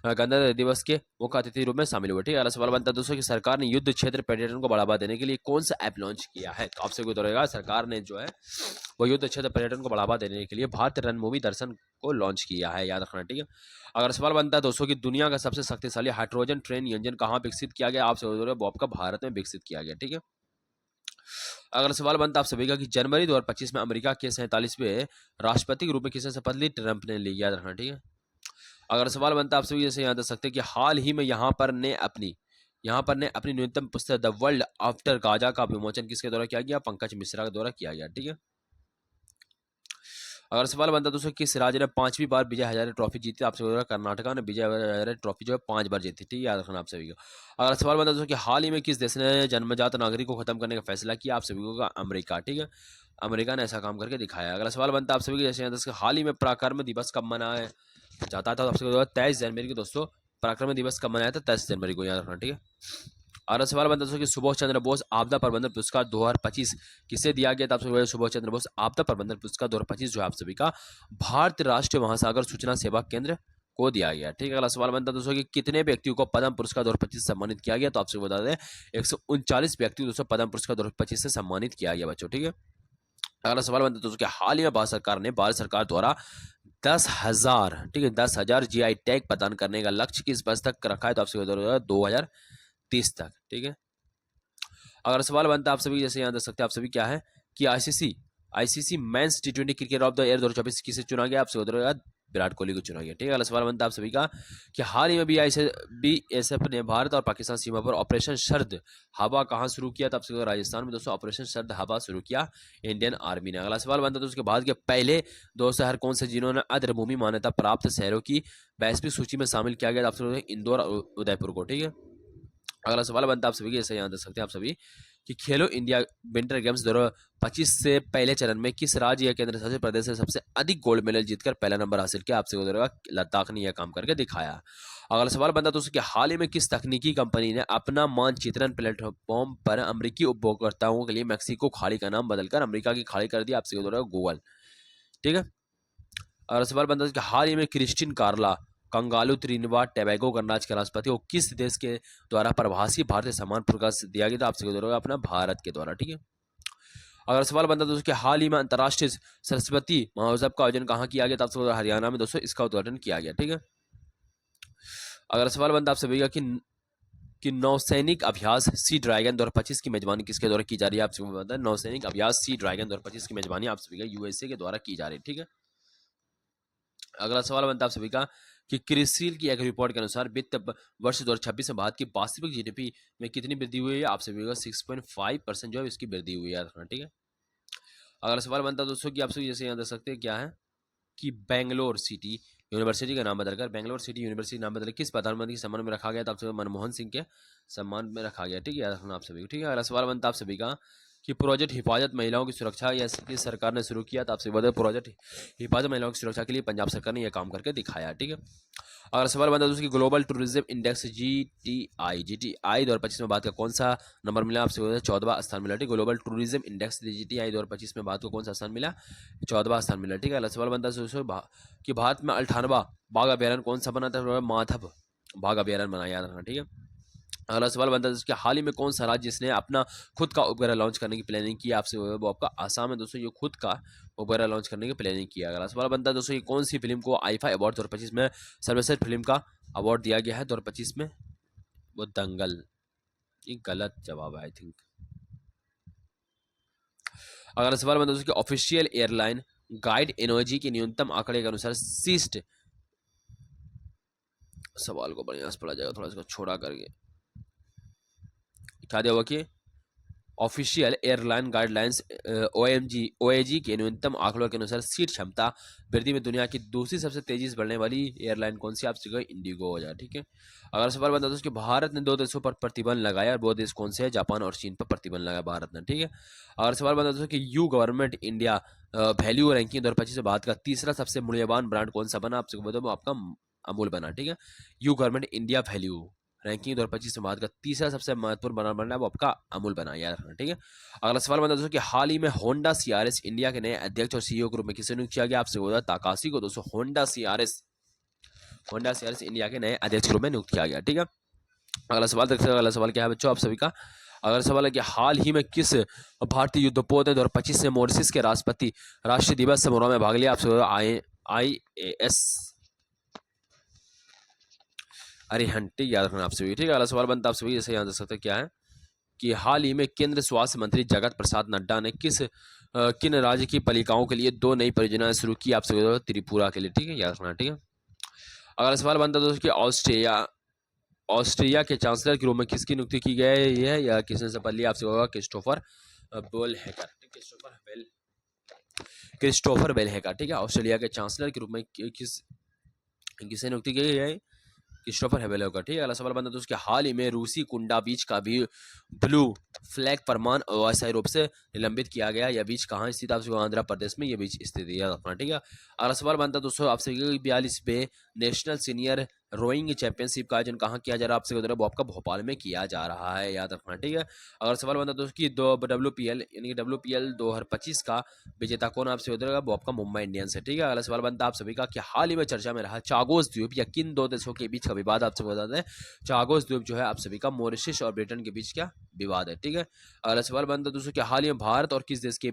गणतंत्र दिवस के मुख्य अतिथि के रूप में शामिल हुए। ठीक है, अगला सवाल बनता है दोस्तों कि सरकार ने युद्ध क्षेत्र पर्यटन को बढ़ावा देने के लिए कौन सा ऐप लॉन्च किया है? तो आपसे कोई रहेगा, सरकार ने जो है वो युद्ध क्षेत्र पर्यटन को बढ़ावा देने के लिए भारतीय रणभूमि दर्शन को लॉन्च किया है, याद रखना। ठीक है, अगर सवाल बनता है दोस्तों कि दुनिया का सबसे शक्तिशाली हाइड्रोजन ट्रेन इंजन कहाँ विकसित किया गया? आपसे वो आपका भारत में विकसित किया गया। ठीक है, अगला सवाल बनता है आप सभी का कि जनवरी 2025 में अमेरिका के 47वें राष्ट्रपति के रूप में किसे शपथ ली? ट्रंप ने ली, याद रखना। ठीक है, अगर सवाल बनता है आप सभी जैसे याद रख सकते हैं कि हाल ही में यहाँ पर ने अपनी न्यूनतम पुस्तक द वर्ल्ड आफ्टर गाजा का विमोचन किसके द्वारा किया गया? पंकज मिश्रा के द्वारा किया गया। ठीक है, अगर सवाल बनता है दोस्तों किस राज्य ने 5वीं बार विजय हजारे ट्रॉफी जीती? आपसे बोल रहा है कर्नाटका ने विजय हजारे ट्रॉफी जो है 5 बार जीती। ठीक है, याद रखना आप सभी को। अगर सवाल बनता है दोस्तों कि हाल ही में किस देश ने जन्मजात नागरिक को खत्म करने का फैसला किया? आप सभी को अमेरिका। ठीक है, अमेरिका ने ऐसा काम करके दिखाया। अगला सवाल बनता है आप सभी को जैसे हाल ही में पराक्रम दिवस कब मनाया जाता था? आपसे 23 जनवरी को दोस्तों पराक्रम दिवस कब मनाया था? 23 जनवरी को, याद रखना। ठीक है, अगला सवाल बनता है कि सुभाष चंद्र बोस आपदा प्रबंधन पुरस्कार 2025 किसे दिया गया था? आपसे सुभाष चंद्र बोस आपदा प्रबंधन पुरस्कार 2025 जो है आप सभी का भारतीय राष्ट्रीय महासागर सूचना सेवा केंद्र को दिया गया। ठीक है, अगला सवाल बनता है दोस्तों कि कितने व्यक्तियों को पद्म पुरस्कार 2025 सम्मानित किया गया? तो आपसे बता दें 139 व्यक्तियों दोस्तों पद्म पुरस्कार 2025 से सम्मानित किया गया बच्चों। ठीक है, अगला सवाल बनता है दोस्तों कि हाल ही में भारत सरकार द्वारा 10,000 ठीक है 10,000 जीआई टैग प्रदान करने का लक्ष्य किस वर्ष तक रखा है? तो आपसे 2030 तक। ठीक है, अगर सवाल बनता है आप सभी जैसे यहाँ देख सकते हैं आप सभी क्या है कि ICC men's T20 cricket of the year 2024 किसे चुना गया? आपसे विराट कोहली को चुना गया। ठीक है, अगला सवाल बनता है आप सभी का कि हाल ही में बीएसएफ ने भारत और पाकिस्तान सीमा पर ऑपरेशन शरद हवा कहाँ शुरू किया? था आपसे राजस्थान में दोस्तों ऑपरेशन शरद हवा शुरू किया इंडियन आर्मी ने। अगला सवाल बनता है दोस्तों भारत के पहले 2 शहर कौन से जिन्होंने अद्रभूमि मान्यता प्राप्त शहरों की वैश्विक सूची में शामिल किया गया? आपसे इंदौर और उदयपुर को। ठीक है, अगला सवाल बनता है आप सभी जैसे यहाँ देख सकते हैं आप सभी कि खेलो इंडिया विंटर गेम्स 2025 से पहले चरण में किस राज्य या केंद्र शासित प्रदेश से सबसे अधिक गोल्ड मेडल जीतकर पहला नंबर हासिल किया? आपसे लद्दाख ने यह काम करके दिखाया। अगला सवाल बनता है दोस्तों कि हाल ही में किस तकनीकी कंपनी ने अपना मानचित्रण प्लेटफॉर्म पर अमेरिकी उपभोक्ताओं के लिए मैक्सिको खाड़ी का नाम बदलकर अमेरिका की खाड़ी कर दिया? आपसे गूगल। ठीक है, अगला सवाल बनता है कि हाल ही में क्रिस्टिन कार्ला कंगालू त्रिनिदाद टोबैगो गणराज्य के राष्ट्रपति को किस देश के द्वारा प्रवासी भारतीय सम्मान पुरस्कार दिया गया था? आपसे अपना भारत के द्वारा। ठीक है, अगर सवाल बनता है दोस्तों कि हाल ही में अंतर्राष्ट्रीय सरस्वती महोत्सव का आयोजन कहाँ किया गया था? आपसे हरियाणा में दोस्तों इसका उद्घाटन किया गया। ठीक है, अगर सवाल बनता है आप सभी का कि नौसैनिक अभ्यास सी ड्रैगन 2025 की मेजबानी किसके द्वारा की जा रही है? आपसे बता दें नौसैनिक अभ्यास सी ड्रैगन 2025 की मेजबानी आप सभी का यूएसए के द्वारा की जा रही है। ठीक है, अगला सवाल बनता है आप सभी का कि क्रिसिल की एक रिपोर्ट के अनुसार वित्त वर्ष 2026 में भारत की वास्तविक जीडीपी में कितनी वृद्धि हुई है? आप सभी का 6.5% जो है इसकी वृद्धि हुई है। ठीक है, अगला सवाल बनता है दोस्तों कि आप सभी जैसे यहाँ देख सकते हैं क्या है कि बेंगलोर सिटी यूनिवर्सिटी का नाम बदलकर बेंगलोर सिटी यूनिवर्सिटी नाम बदल किस प्रधानमंत्री के सम्मान में रखा गया? तो आप सभी मनमोहन सिंह के सम्मान में रखा गया। ठीक है, याद रखना आप सभी को। ठीक है, अगला सवाल बनता है आप सभी का कि प्रोजेक्ट हिफाजत महिलाओं की सुरक्षा या किस सरकार ने शुरू किया? तो आपसे बता प्रोजेक्ट हिफाजत महिलाओं की सुरक्षा के लिए पंजाब सरकार ने यह काम करके दिखाया। ठीक है, अगर सवाल बनता है दोस्तों कि ग्लोबल टूरिज्म इंडेक्स जीटीआई 2025 में भारत का कौन सा नंबर मिला? आपसे 14वां स्थान मिला। ठीक, ग्लोबल टूरिज्म इंडेक्स जीटीआई 2025 में भारत को कौन सा स्थान मिला? 14वां स्थान मिला। ठीक है, अगला सवाल बनता है दोस्तों कि भारत में 98वां बाघ अभ्यारण्य कौन सा बना था? माधव बाघ अभ्यारण्य बनाया, याद रखना। ठीक है, अगला सवाल बनता है कि हाल ही में कौन सा राज्य जिसने अपना खुद का उपग्रह लॉन्च करने की प्लानिंग की? आपसे वो आपका आसाम है दोस्तों, ये खुद का उपग्रह लॉन्च करने की प्लानिंग किया। अगला सवाल बनता है दोस्तों ये कौन सी फिल्म को आईफा अवार्ड 2025 में सर्वश्रेष्ठ फिल्म का अवार्ड दिया गया है 2025 में? वो दंगल। ये गलत जवाब है आई थिंक। अगला सवाल बनता है दोस्तों कि ऑफिशियल एयरलाइन गाइड एनर्जी के न्यूनतम आंकड़े के अनुसार सीस्ट सवाल को बढ़िया से पढ़ा जाएगा, थोड़ा इसको छोड़ा करके क्या दिया हुआ कि ऑफिशियल एयरलाइन गाइडलाइंस ओएजी के न्यूनतम आंकड़ों के अनुसार सीट क्षमता वृद्धि में दुनिया की दूसरी सबसे तेजी से बढ़ने वाली एयरलाइन कौन सी? आपसे इंडिगो हो जाए। ठीक है, अगर सवाल बनता है कि भारत ने 2 देशों पर प्रतिबंध लगाया और वो देश कौन से है? जापान और चीन पर प्रतिबंध लगाया भारत ने। ठीक है, अगर सवाल बनता है कि you government India value ranking 2025 से भारत का तीसरा सबसे मूल्यवान ब्रांड कौन सा बना? आपसे बताओ आपका अमूल बना। ठीक है, you government India value ranking 2025 में भारत का तीसरा सबसे महत्वपूर्ण ब्रांड बना है वो आपका अमूल बना, याद रखना, ठीक है। अगला सवाल बता दोस्तों कि हाल ही में होंडा सीआरएस इंडिया के नए अध्यक्ष और सीईओ के रूप में किसे नियुक्त किया गया? आपसे बोला ताकाशी को दोस्तों होंडा सीआरएस इंडिया के नए अध्यक्ष के रूप में नियुक्त किया गया, ठीक है। अगला सवाल देखते हैं, अगला सवाल क्या है बच्चों आप सभी का? अगला सवाल है कि हाल ही में किस भारतीय युद्धपोत ने 2025 से मॉरिशस के राष्ट्रपति राष्ट्रीय दिवस समारोह में भाग लिया? आपसे IAS अरिहंटी, याद रखना आप सभी, ठीक है। अगला सवाल बनता है आप सभी जैसे यहाँ देख सकते हैं क्या है कि हाल ही में केंद्र स्वास्थ्य मंत्री जगत प्रसाद नड्डा ने किन राज्य की पालिकाओं के लिए 2 नई परियोजनाएं शुरू की? आपसे त्रिपुरा के लिए, ठीक है, याद रखना, ठीक है। अगला सवाल बनता है दोस्तों कि ऑस्ट्रिया के चांसलर के रूप में किसकी नियुक्ति की गई है या किसने शपथ ली? आपसे होगा क्रिस्टोफर बेलहैकर, क्रिस्टोफर बेलहैकर, ठीक है। ऑस्ट्रेलिया के चांसलर के रूप में किसे नियुक्ति की गई है? क्रिस्टोफर हेबेलहैकर, ठीक है। अगला सवाल बनता है दोस्तों कि हाल ही में रूसी कुंडा बीच का भी ब्लू फ्लैग फरमान अस्थायी रूप से निलंबित किया गया। यह बीच कहाँ स्थित? आपसे आंध्र प्रदेश में यह बीच स्थित है, अपना, ठीक है। अगला सवाल बनता है दोस्तों आपसे 42वें नेशनल सीनियर रोइंग चैंपियनशिप का आयोजन कहाँ किया जा रहा है? आपसे वो आपका भोपाल में किया जा रहा है, याद रखना, ठीक है। अगर सवाल बनता है दोस्तों कि WPL यानी कि WPL 2025 का विजेता कौन? आपसे उधर वो आपका मुंबई इंडियंस है, ठीक है। अगला सवाल बनता है आप सभी का कि हाल ही में चर्चा में रहा चागोस द्वीप या किन 2 देशों के बीच का विवाद? आपसे बताते हैं चागोस द्वीप जो है आप सभी का मॉरिशस और ब्रिटेन के बीच क्या विवाद है, ठीक है। अगला सवाल बनता है दोस्तों कि हाल ही में भारत और किस देश के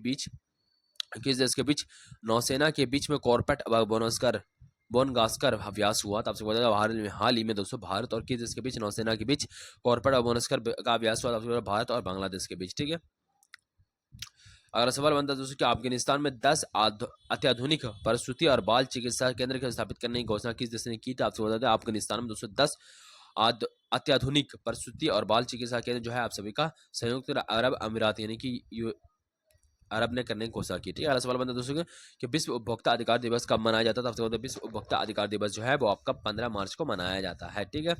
बीच नौसेना के बीच में कॉर्पेट बोनगास्कर अभ्यास हुआ? तो आपसे बताया हाल ही में दोस्तों भारत और किस देश के बीच नौसेना के बीच कॉर्पेट बोनस्कर का अभ्यास हुआ? आपसे भारत और बांग्लादेश के बीच, ठीक है। अगला सवाल बनता है दोस्तों कि अफगानिस्तान में 10 अत्याधुनिक प्रसूति और बाल चिकित्सा केंद्र के स्थापित करने की घोषणा किस देश ने की? था आपसे बताते हैं अफगानिस्तान में दोस्तों 10 अत्याधुनिक प्रसूति और बाल चिकित्सा केंद्र जो है आप सभी का संयुक्त अरब अमीरात यानी कि अरब ने करने की घोषणा की थी। अगला सवाल बनता है दोस्तों कि विश्व उपभोक्ता अधिकार दिवस कब मनाया जाता है? आपसे विश्व उपभोक्ता अधिकार दिवस जो है वो आपका 15 मार्च को मनाया जाता है, ठीक है।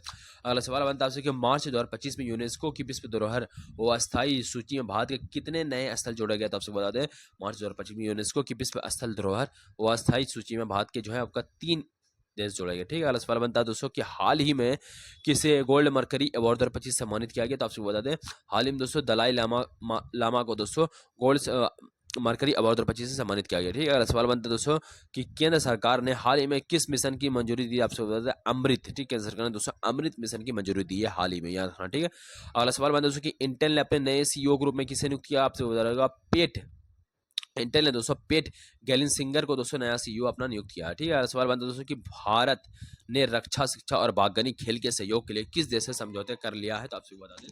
अगला सवाल बनता है आपसे कि मार्च 2025 में यूनेस्को की विश्व धरोहर वो अस्थायी सूची में भारत के कितने नए स्थल जोड़े गए? तो आपसे बता दें मार्च 2025 में यूनेस्को की विश्व स्थल धरोहर वो अस्थायी सूची में भारत के जो है आपका 3 देश जोड़ेंगे, ठीक है। अगला सवाल बनता है दोस्तों कि हाल ही में किसे गोल्ड मरकरी अवार्ड 2025 सम्मानित किया गया? तो आपसे बता दें हाल ही में दोस्तों दलाई लामा को दोस्तों गोल्ड मरकरी अवार्ड 2025 से सम्मानित किया गया, ठीक है। अगला सवाल बनता है दोस्तों कि केंद्र सरकार ने हाल ही में किस मिशन की मंजूरी दी? आपसे बता दें अमृत, ठीक है। केंद्र सरकार ने दोस्तों अमृत मिशन की मंजूरी दी है हाल ही में, याद रखना, ठीक है। अगला सवाल बनता है दोस्तों कि इंटेल ने अपने नए सीईओ ग्रुप में किसे नियुक्त किया? आपसे बताएगा इंटेल ने दोस्तों पेट गैलिनसिंगर को दोस्तों नया सीईओ अपना नियुक्त किया है, ठीक है। सवाल बनता है दोस्तों कि भारत ने रक्षा शिक्षा और बागवानी खेल के सहयोग के लिए किस देश से समझौते कर लिया है? तो आपसे बता दें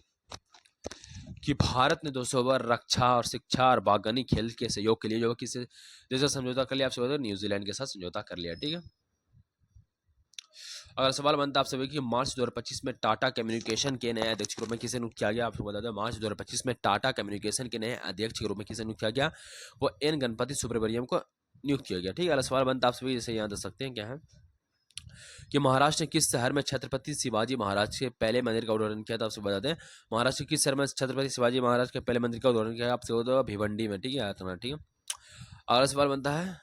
कि भारत ने दोस्तों रक्षा और शिक्षा और बागवानी खेल के सहयोग के लिए जो किस देश से समझौता कर लिया? आपसे बता दें न्यूजीलैंड के साथ समझौता कर लिया, ठीक है। अगर सवाल बनता है आप सभी कि मार्च 2025 में टाटा कम्युनिकेशन के नए अध्यक्ष के रूप में किसे नियुक्त किया गया? आपको बता दें मार्च 2025 में टाटा कम्युनिकेशन के नए अध्यक्ष के रूप में किसे नियुक्त किया गया? वो एन गणपति सुब्रमण्यम को नियुक्त किया गया, ठीक है। अगला सवाल बनता है आप सभी जैसे यहाँ देख सकते हैं क्या है कि महाराष्ट्र के किस शहर में छत्रपति शिवाजी महाराज के पहले मंदिर का उद्घाटन किया था? आपसे बता दें महाराष्ट्र के किस शहर में छत्रपति शिवाजी महाराज के पहले मंदिर का उद्घाटन किया? आपसे भिवंडी में, ठीक है, ठीक है। अगला सवाल बनता है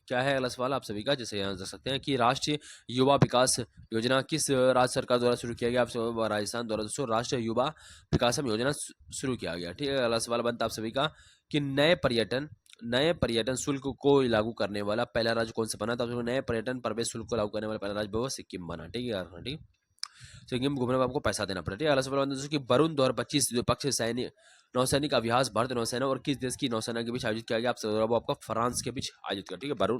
क्या है? अगला सवाल आप सभी का जैसे यहाँ देख सकते हैं कि राष्ट्रीय युवा विकास योजना किस राज्य सरकार द्वारा शुरू किया गया? आपसे राजस्थान द्वारा दोस्तों राष्ट्रीय युवा विकास योजना शुरू किया गया, ठीक है। अगला सवाल बनता है आप सभी का कि नए पर्यटन शुल्क को लागू करने वाला पहला राज्य कौन सा बना? तो नए पर्यटन प्रवेश शुल्क को लागू करने वाला पहला राज्य वो सिक्किम बना, ठीक है, ठीक। सिक्किम घूमने में आपको पैसा देना पड़ेगा। अगला सवाल बनता है कि वरुण 2025 द्विपक्षीय सैनिक नौसैनिक अभ्यास भारत नौसेना और किस देश की नौसेना के बीच आयोजित किया गया? आपसे वो आपका फ्रांस के बीच आयोजित किया, ठीक है। वरुण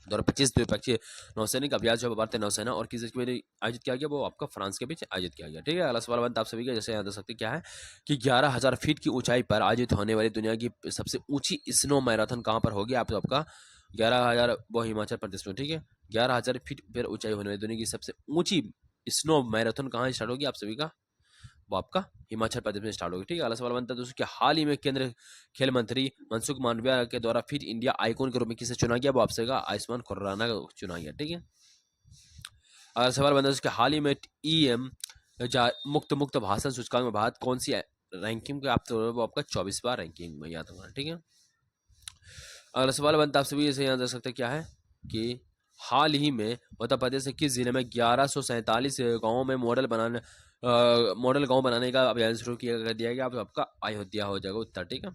2025 द्विपक्षीय नौसैनिक अभ्यास जो भारतीय नौसेना और किस देश के बीच आयोजित किया गया? वो आपका फ्रांस के बीच आयोजित किया गया, ठीक है। अगला सवाल बनता है आप सभी का जैसे यहाँ देख सकते क्या है कि 11,000 फीट की ऊंचाई पर आयोजित होने वाली दुनिया की सबसे ऊंची स्नो मैराथन कहाँ पर होगी? आपका 11,000 वो हिमाचल प्रदेश में, ठीक है। 11,000 फीट पर ऊंचाई होने वाली दुनिया की सबसे ऊंची स्नो मैराथन कहाँ स्टार्ट होगी? आप सभी का वो आपका हिमाचल प्रदेश में स्टार्ट होगी, ठीक है। अगला सवाल बनता है दोस्तों कि हाल ही में केंद्र खेल मंत्री मनसुख मांडविया के द्वारा फिट इंडिया आइकॉन के रूप में किसे चुना गया? वो आपसे आयुष्मान खुराना को चुना गया, ठीक है। अगला सवाल बनता है दोस्तों कि हाल ही में EM मुक्त भाषण सूचकांक में भारत कौन सी रैंकिंग का? वो आपका 24वां रैंकिंग में, याद होगा, ठीक है। अगला सवाल बनता है आप सभी जैसे यहाँ देख सकते क्या है कि हाल ही में उत्तर प्रदेश के किस जिले में 1147 गाँवों में मॉडल गांव बनाने का अभियान शुरू किया कर दिया गया? आप आपका अयोध्या हो जाएगा उत्तर, ठीक है।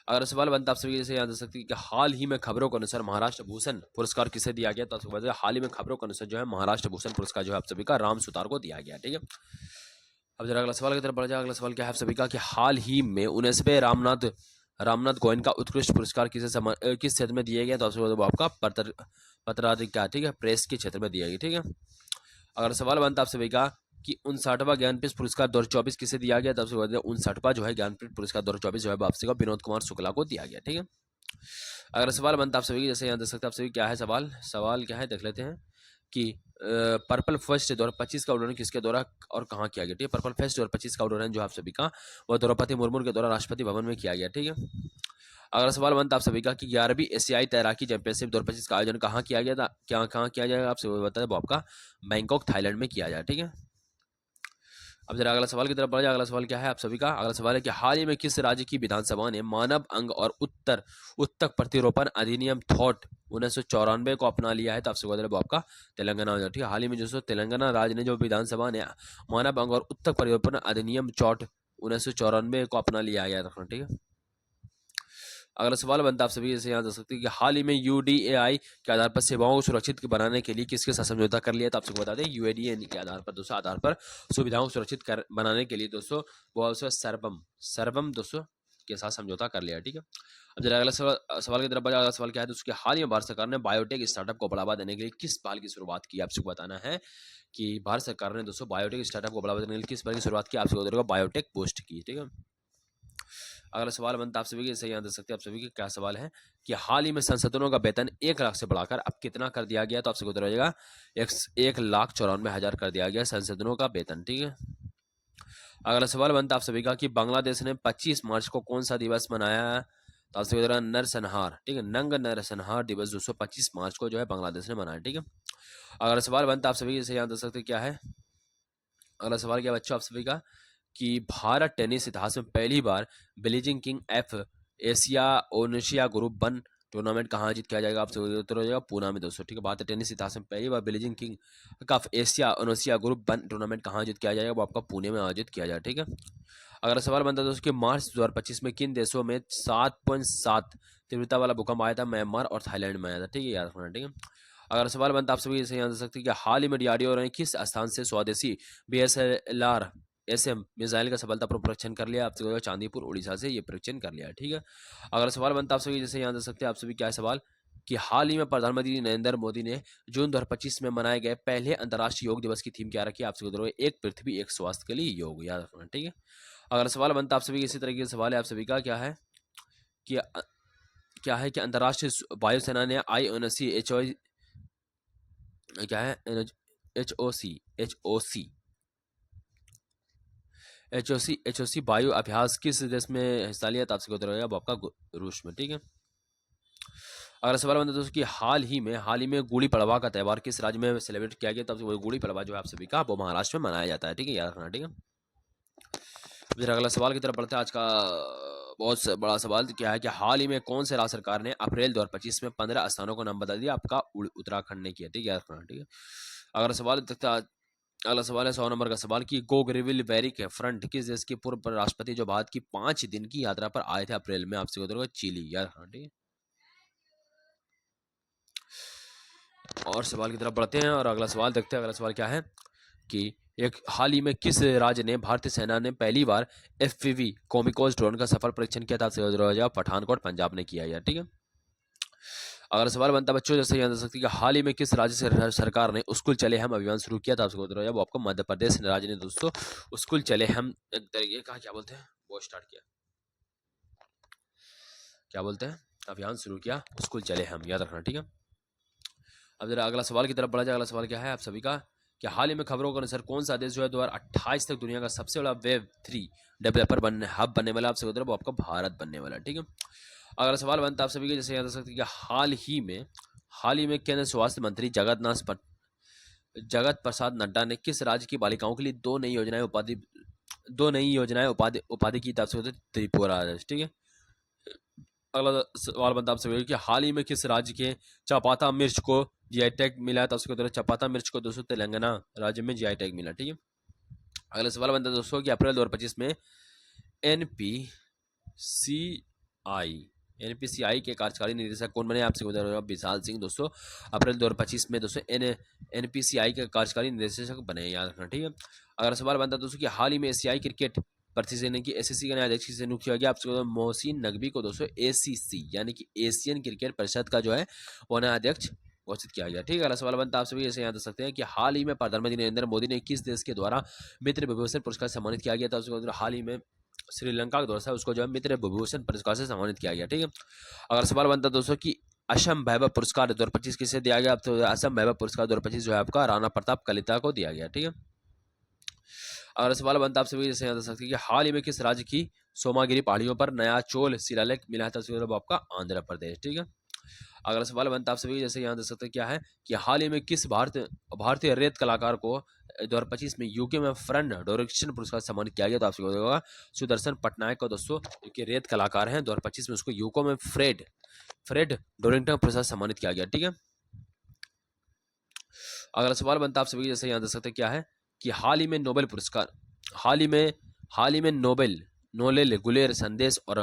अगर सवाल बनता आप सभी जैसे याद रख सकते हैं कि हाल ही में खबरों के अनुसार महाराष्ट्र भूषण पुरस्कार किसे दिया गया? तो आपको बता दें, हाल ही में खबरों के अनुसार जो है महाराष्ट्र भूषण पुरस्कार जो है आप सभी का राम सुतार को दिया गया, ठीक है। अब जरा अगला सवाल की तरफ बढ़ जाए। अगला सवाल क्या है आप सभी का कि हाल ही में 19वें रामनाथ गोयन का उत्कृष्ट पुरस्कार किस क्षेत्र में दिया गया? तो आपसे आपका पत्राधिकार, ठीक है, प्रेस के क्षेत्र में दिया गया, ठीक है। अगर सवाल बनता आप सभी का कि 59वां ज्ञानपीठ पुरस्कार 2024 किसे दिया गया? तब से 59वां जो है ज्ञानपीठ पुरस्कार 2024 जो है वापसी का विनोद कुमार शुक्ला को दिया गया, ठीक है। अगर सवाल बनता आप सभी की, जैसे यहाँ देख सकते हैं आप सभी क्या है सवाल क्या है देख लेते हैं कि पर्पल फेस्ट 2025 का उद्घाटन किसके द्वारा और कहाँ किया गया? ठीक है, पर्पल फेस्ट 2025 का उद्घाटन जो आप सभी का वो द्रौपदी मुर्मू के द्वारा राष्ट्रपति भवन में किया गया, ठीक है। अगला सवाल बनता आप सभी का कि 11वीं एशियाई तैराकी चैंपियनशिप 2025 का आयोजन कहाँ किया गया था? कहाँ किया जाएगा आपसे बता दें, वो आपका बैंकॉक थाईलैंड में किया जाए, ठीक है। अब जरा अगला सवाल की तरफ बढ़ जाए। अगला सवाल क्या है आप सभी का? अगला सवाल है कि हाल ही में किस राज्य की विधानसभा ने मानव अंग और उत्तक प्रतिरोपण अधिनियम थॉट 1994 को अपना लिया है? तो आपसे बता दें, वो आपका तेलंगाना हो जाए, ठीक है। हाल ही में जो तेलंगाना राज्य ने जो विधानसभा ने मानव अंग और उत्तक प्रतिरोपण अधिनियम चौट 1994 को अपना लिया है, याद रखना, ठीक है। अगला सवाल बनता आप सभी से यहाँ देख सकते हैं कि हाल ही में यूडीएआई के आधार पर सेवाओं को सुरक्षित बनाने के लिए किसके साथ समझौता कर लिया? तो आपको बता दें, यूएडीए के आधार पर दोस्तों, आधार पर सुविधाओं को सुरक्षित बनाने के लिए दोस्तों वो सर्वम दोस्तों के साथ समझौता कर लिया, ठीक है। अब जरा अगला सवाल की तरफ बढ़ा। अगला सवाल क्या है दोस्तों कि हाल ही में भारत सरकार ने बायोटेक स्टार्टअप को बढ़ावा देने के लिए किस पहल की शुरुआत की? आपको बताना है कि भारत सरकार ने दोस्तों बायोटेक स्टार्टअप को बढ़ावा देने के लिए किस पहल की शुरुआत की? आपसे बताएगा बायोटेक पोस्ट की, ठीक है। अगला सवाल बनता आप सभी के, सही दे सकते हैं आप सभी के, क्या सवाल है कि हाल ही में संसदों का वेतन 1 लाख से बढ़ाकर अब कितना कर दिया गया? तो आपसे उत्तर हो जाएगा 1,94,000 कर दिया गया संसदों का वेतन, ठीक है। अगला सवाल बनता आप सभी का कि बांग्लादेश ने 25 मार्च को कौन सा दिवस मनाया? तो आपसे उत्तर नरसंहार, ठीक है, नंग नरसंहार दिवस 225 मार्च को जो है बांग्लादेश ने मनाया, ठीक है। अगला सवाल बनता आप सभी से यहाँ दे सकते क्या है? अगला सवाल क्या बच्चों आप सभी का कि भारत टेनिस इतिहास में पहली बार बिलीजिंग किंग एफ एशिया ओनेशिया ग्रुप 1 टूर्नामेंट कहाँ आयोजित किया जाएगा? आपसे उत्तर हो जाएगा पूना में दोस्तों, ठीक है। भारत टेनिस इतिहास में पहली बार बिलीजिंग किंग कप एशिया ओनेशिया ग्रुप 1 टूर्नामेंट कहाँ आयोजित किया जाएगा? वो आपका पुणे में आयोजित किया जाए, ठीक है। अगला सवाल बनता है दोस्तों कि मार्च 2025 में किन देशों में 7.7 तीव्रता वाला भूकंप आया था? म्यांमार और थाईलैंड में आया था, ठीक है, याद रखना, ठीक है। अगर सवाल बनता आप सभी से यहाँ दे सकते हैं कि हाल ही में डीआरडीओ ने किस स्थान से स्वदेशी बीएसएलआर एसएम मिसाइल का सफलतापूर्वक परीक्षण कर लिया? आपसे चांदीपुर उड़ीसा से ये परीक्षण कर लिया, ठीक है। अगर सवाल बनता आप सभी जैसे यहाँ दे सकते हैं आप सभी क्या है सवाल कि हाल ही में प्रधानमंत्री नरेंद्र मोदी ने जून 2025 में मनाए गए पहले अंतर्राष्ट्रीय योग दिवस की थीम क्या रखी है? आपसे एक पृथ्वी एक स्वास्थ्य के लिए योग, याद रखना, ठीक है। अगर सवाल बनता आप सभी इसी तरीके से सवाल है आप सभी का क्या है कि अंतर्राष्ट्रीय वायुसेना ने IOC क्या है HOC वायु अभ्यास किस देश में हिस्सा लिया? तो आपसे उत्तर होगा आपका रूस में, ठीक है। अगला सवाल बनता है दोस्तों कि हाल ही में गुड़ी पड़वा का त्यौहार किस राज्य में सेलिब्रेट किया गया? तब से गुड़ी पड़वा जो है आप सभी का वो महाराष्ट्र में मनाया जाता है, ठीक है, याद रखना, ठीक है। फिर अगला सवाल की तरफ बढ़ते हैं। आज का बहुत बड़ा सवाल क्या है कि हाल ही में कौन से राज्य सरकार ने अप्रैल 2025 में 15 स्थानों का नाम बता दिया? आपका उत्तराखंड ने किया, ठीक है, याद रखना, ठीक है। अगला सवाल है 100 नंबर का सवाल कि गोगरेविल वेरिक फ्रंट किस देश के पूर्व राष्ट्रपति जो भारत की 5 दिन की यात्रा पर आए थे अप्रैल में? आपसे उत्तर होगा चिली, याद रखना, ठीक है। और सवाल की तरफ बढ़ते हैं और अगला सवाल देखते हैं। अगला सवाल क्या है कि एक हाल ही में किस राज्य ने भारतीय सेना ने पहली बार FPV कोमिकोज ड्रोन का सफल परीक्षण किया था? पठानकोट पंजाब ने किया है, ठीक है। अगर सवाल बनता बच्चों जैसे यहाँ सकती है कि हाल ही में किस राज्य से सरकार ने स्कूल चले हम अभियान शुरू किया था? आपको वो आपको मध्य प्रदेश राज्य ने दोस्तों स्कूल चले हम तरीके का क्या बोलते हैं वो स्टार्ट किया, क्या बोलते हैं, अभियान शुरू किया, स्कूल चले हम, याद रखना, ठीक है। अब जरा अगला सवाल की तरफ बढ़ा जाए। अगला सवाल क्या है आप सभी का कि हाल ही में खबरों के अनुसार कौन सा देश जो है 2028 तक दुनिया का सबसे बड़ा Web3 डेवलपर हब बनने वाला? आपसे वो आपका भारत बनने वाला, ठीक है। अगला सवाल बनता है आप सभी के जैसे याद सकते हैं कि हाल ही में केंद्रीय स्वास्थ्य मंत्री जगत प्रसाद नड्डा ने किस राज्य की बालिकाओं के लिए दो नई योजनाएं उपाधि की तरफ से त्रिपुरा, ठीक है। अगला सवाल बनता है आपसे कि हाल ही में किस राज्य के चापाता मिर्च को जीआई टैग मिला है? तो उसके द्वारा चापाता मिर्च को दोस्तों तेलंगाना राज्य में जीआई टैग मिला। ठीक है, अगला सवाल बनता है दोस्तों कि अप्रैल 2025 में एनपीसीआई के कार्यकारी निदेशक कौन बने? आपसे विशाल सिंह। दोस्तों अप्रैल 2025 में दोस्तों एनपीसीआई के कार्यकारी निदेशक बने, याद रखना। ठीक है, अगला सवाल बनता है दोस्तों कि हाल ही में एशियाई क्रिकेट परिषद की एसीसी का नया अध्यक्ष किसे नियुक्त किया गया? आपसे मोहसिन नकवी को दोस्तों एसीसी यानी कि एशियन क्रिकेट परिषद का जो है वो नया अध्यक्ष घोषित किया गया। ठीक है, अगला सवाल बनता है आप सभी ऐसे याद रख सकते हैं कि हाल ही में प्रधानमंत्री नरेंद्र मोदी ने किस देश के द्वारा मित्र विभूषण पुरस्कार सम्मानित किया गया था? हाल ही में श्रीलंका का दौरा उसको जो है मित्र विभूषण पुरस्कार से सम्मानित किया गया। ठीक है, अगर सवाल बनता है दोस्तों कि असम वैभव पुरस्कार 2025 किसे दिया गया? तो असम वैभव पुरस्कार 2025 जो है आपका राणा प्रताप कलिता को दिया गया। ठीक है, अगर सवाल बनता है आप सभी जैसे याद रख सकते हैं कि हाल ही में किस राज्य की सोमागिरी पहाड़ियों पर नया चोल शिलालेख मिला था? आपका आंध्र प्रदेश। ठीक है, अगला सवाल बनता है आप सभी जैसे यहाँ देख सकते हैं क्या है कि हाल ही में किस भारतीय रेत कलाकार को 2025 में यूके में फ्रंट डायरेक्शन पुरस्कार सम्मानित किया गया? तो आपसे होगा सुदर्शन पटनायक को दोस्तों, जो रेत कलाकार हैं, 2025 में उसको यूके में फ्रेड डोरिंगटन पुरस्कार सम्मानित किया गया। ठीक है, अगला सवाल बनता है आप सभी जैसे यहाँ देख सकते हैं क्या है कि हाल ही में नोबेल पुरस्कार नोबेल गुलेर संदेश और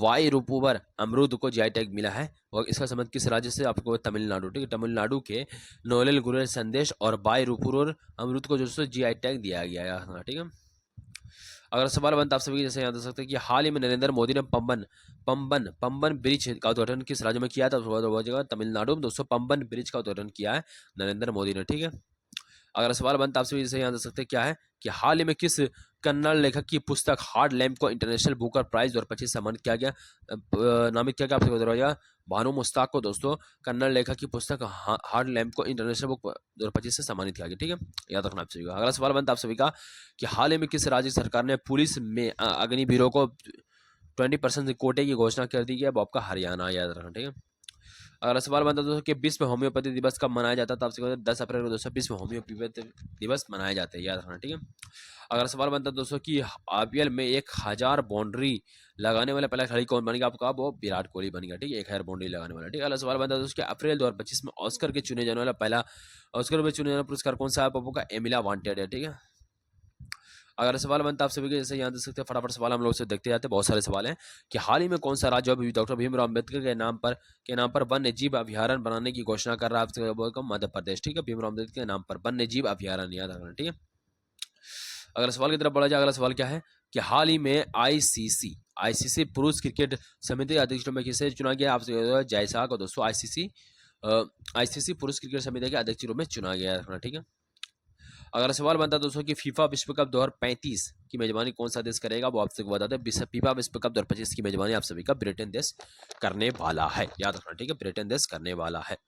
वाई रूपुवर अमरूद को जीआई टैग मिला है और इसका संबंध किस राज्य से? आपको तमिलनाडु। ठीक है, तमिलनाडु के नोबेल गुलेर संदेश और वाई रूपुवर अमरूद को जो जीआई टैग दिया गया है। ठीक है, अगर सवाल बनता आप सभी जैसे याद रख सकते हैं कि हाल ही में नरेंद्र मोदी ने पंबन ब्रिज का उद्घाटन किस राज्य में किया था? तमिलनाडु में दोस्तों पंबन ब्रिज का उद्घाटन किया है नरेंद्र मोदी ने। ठीक है, अगर सवाल बनता आपसे जैसे यहाँ देख सकते हैं क्या है कि हाल ही में किस कन्नड़ लेखक की पुस्तक हार्ड लैम्प को इंटरनेशनल बुकर प्राइज 2025 सम्मानित किया गया? नामित किया गया आपसे बताया भानु मुस्ताक को दोस्तों कन्नड़ लेखक की पुस्तक हार्ड लैम्प को इंटरनेशनल बुक 2025 से सम्मानित किया गया। ठीक है, याद रखना आप सभी का। अगला सवाल बनता आप सभी का कि हाल ही में किस राज्य सरकार ने पुलिस में अग्निवीरों को 20% कोटे की घोषणा कर दी है? वो आपका हरियाणा, याद रखना। ठीक है, अगला सवाल बनता है दोस्तों कि विश्व होम्योपैथी दिवस कब मनाया जाता है? तो आपसे 10 अप्रैल को दोस्तों विश्व होम्योपैथी दिवस मनाए जाते हैं, याद रखना। ठीक है, अगला सवाल बनता है दोस्तों कि आईपीएल में 1000 बाउंड्री लगाने वाला पहला खिलाड़ी कौन बनेगा? आपका वो विराट कोहली बनेगा। ठीक है, 1000 बाउंड्री लगाने वाला। ठीक है, अगला सवाल बनता है दोस्तों कि अप्रैल 2025 में ऑस्कर के चुने जाने वाला पहला ऑस्कर में चुने जाने वाला पुरस्कार कौन सा है? आपको का एमिला वांटेड है। ठीक है, अगर सवाल बनता है आप सभी के जैसे यहाँ देख सकते हैं फटाफट सवाल हम लोग से देखते जाते हैं, बहुत सारे सवाल हैं कि हाल ही में कौन सा राज्य डॉक्टर भीमराव अम्बेडकर के नाम पर वन्य जीव अभ्यारण्य बनाने की घोषणा कर रहा है? आपसे मध्य प्रदेश। ठीक है, भीमराव अम्बेडकर के नाम पर वन्य जीव अभ्यारण्य, याद रखना। ठीक है, अगला सवाल की तरफ बढ़ा जाए। अगला सवाल क्या है कि हाल ही में आईसीसी पुरुष क्रिकेट समिति अध्यक्ष में किसे चुना गया? आपसे जयशाह को दोस्तों आईसीसी पुरुष क्रिकेट समिति के अध्यक्ष रूप में चुना गया, रखना। ठीक है, अगर सवाल बनता है दोस्तों कि फीफा विश्व कप 2035 की मेजबानी कौन सा देश करेगा? वो आपसे बताते हैं फीफा विश्व कप 2025 की मेजबानी आप सभी का ब्रिटेन देश करने वाला है, याद रखना। ठीक है, ब्रिटेन देश करने वाला है।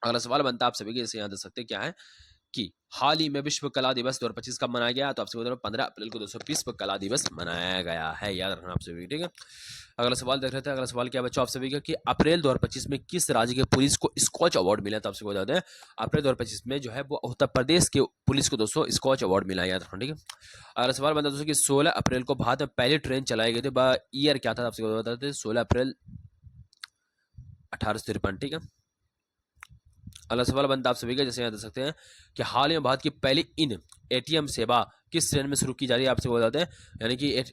अगला सवाल बनता है आप सभी के जैसे यहाँ देख सकते हैं क्या है कि हाल ही में विश्व कला दिवस 2025 कब मनाया गया? तो आपसे बता 15 अप्रैल को दोस्तों विश्व कला दिवस मनाया गया है, याद रखना आप सभी। ठीक है, अगला सवाल देख रहे थे। अगला सवाल क्या बच्चों आप सभी का कि अप्रैल 2025 में किस राज्य के पुलिस को स्कॉच अवार्ड मिला था? आपसे बता दें अप्रैल 2025 में जो है वो उत्तर प्रदेश के पुलिस को दोस्तों स्कॉच अवार्ड मिला, याद रखना। ठीक है, अगला सवाल बनता दोस्तों कि 16 अप्रैल को भारत में पहली ट्रेन चलाई गई थी, ईयर क्या था? आपसे बताते 16 अप्रैल 1853। ठीक है, अगला सवाल बनता आप सभी का जैसे यहाँ देख सकते हैं कि हाल में भारत की पहली इन एटीएम सेवा किस ट्रेन में शुरू की जा रही है? आपसे बताते हैं यानी कि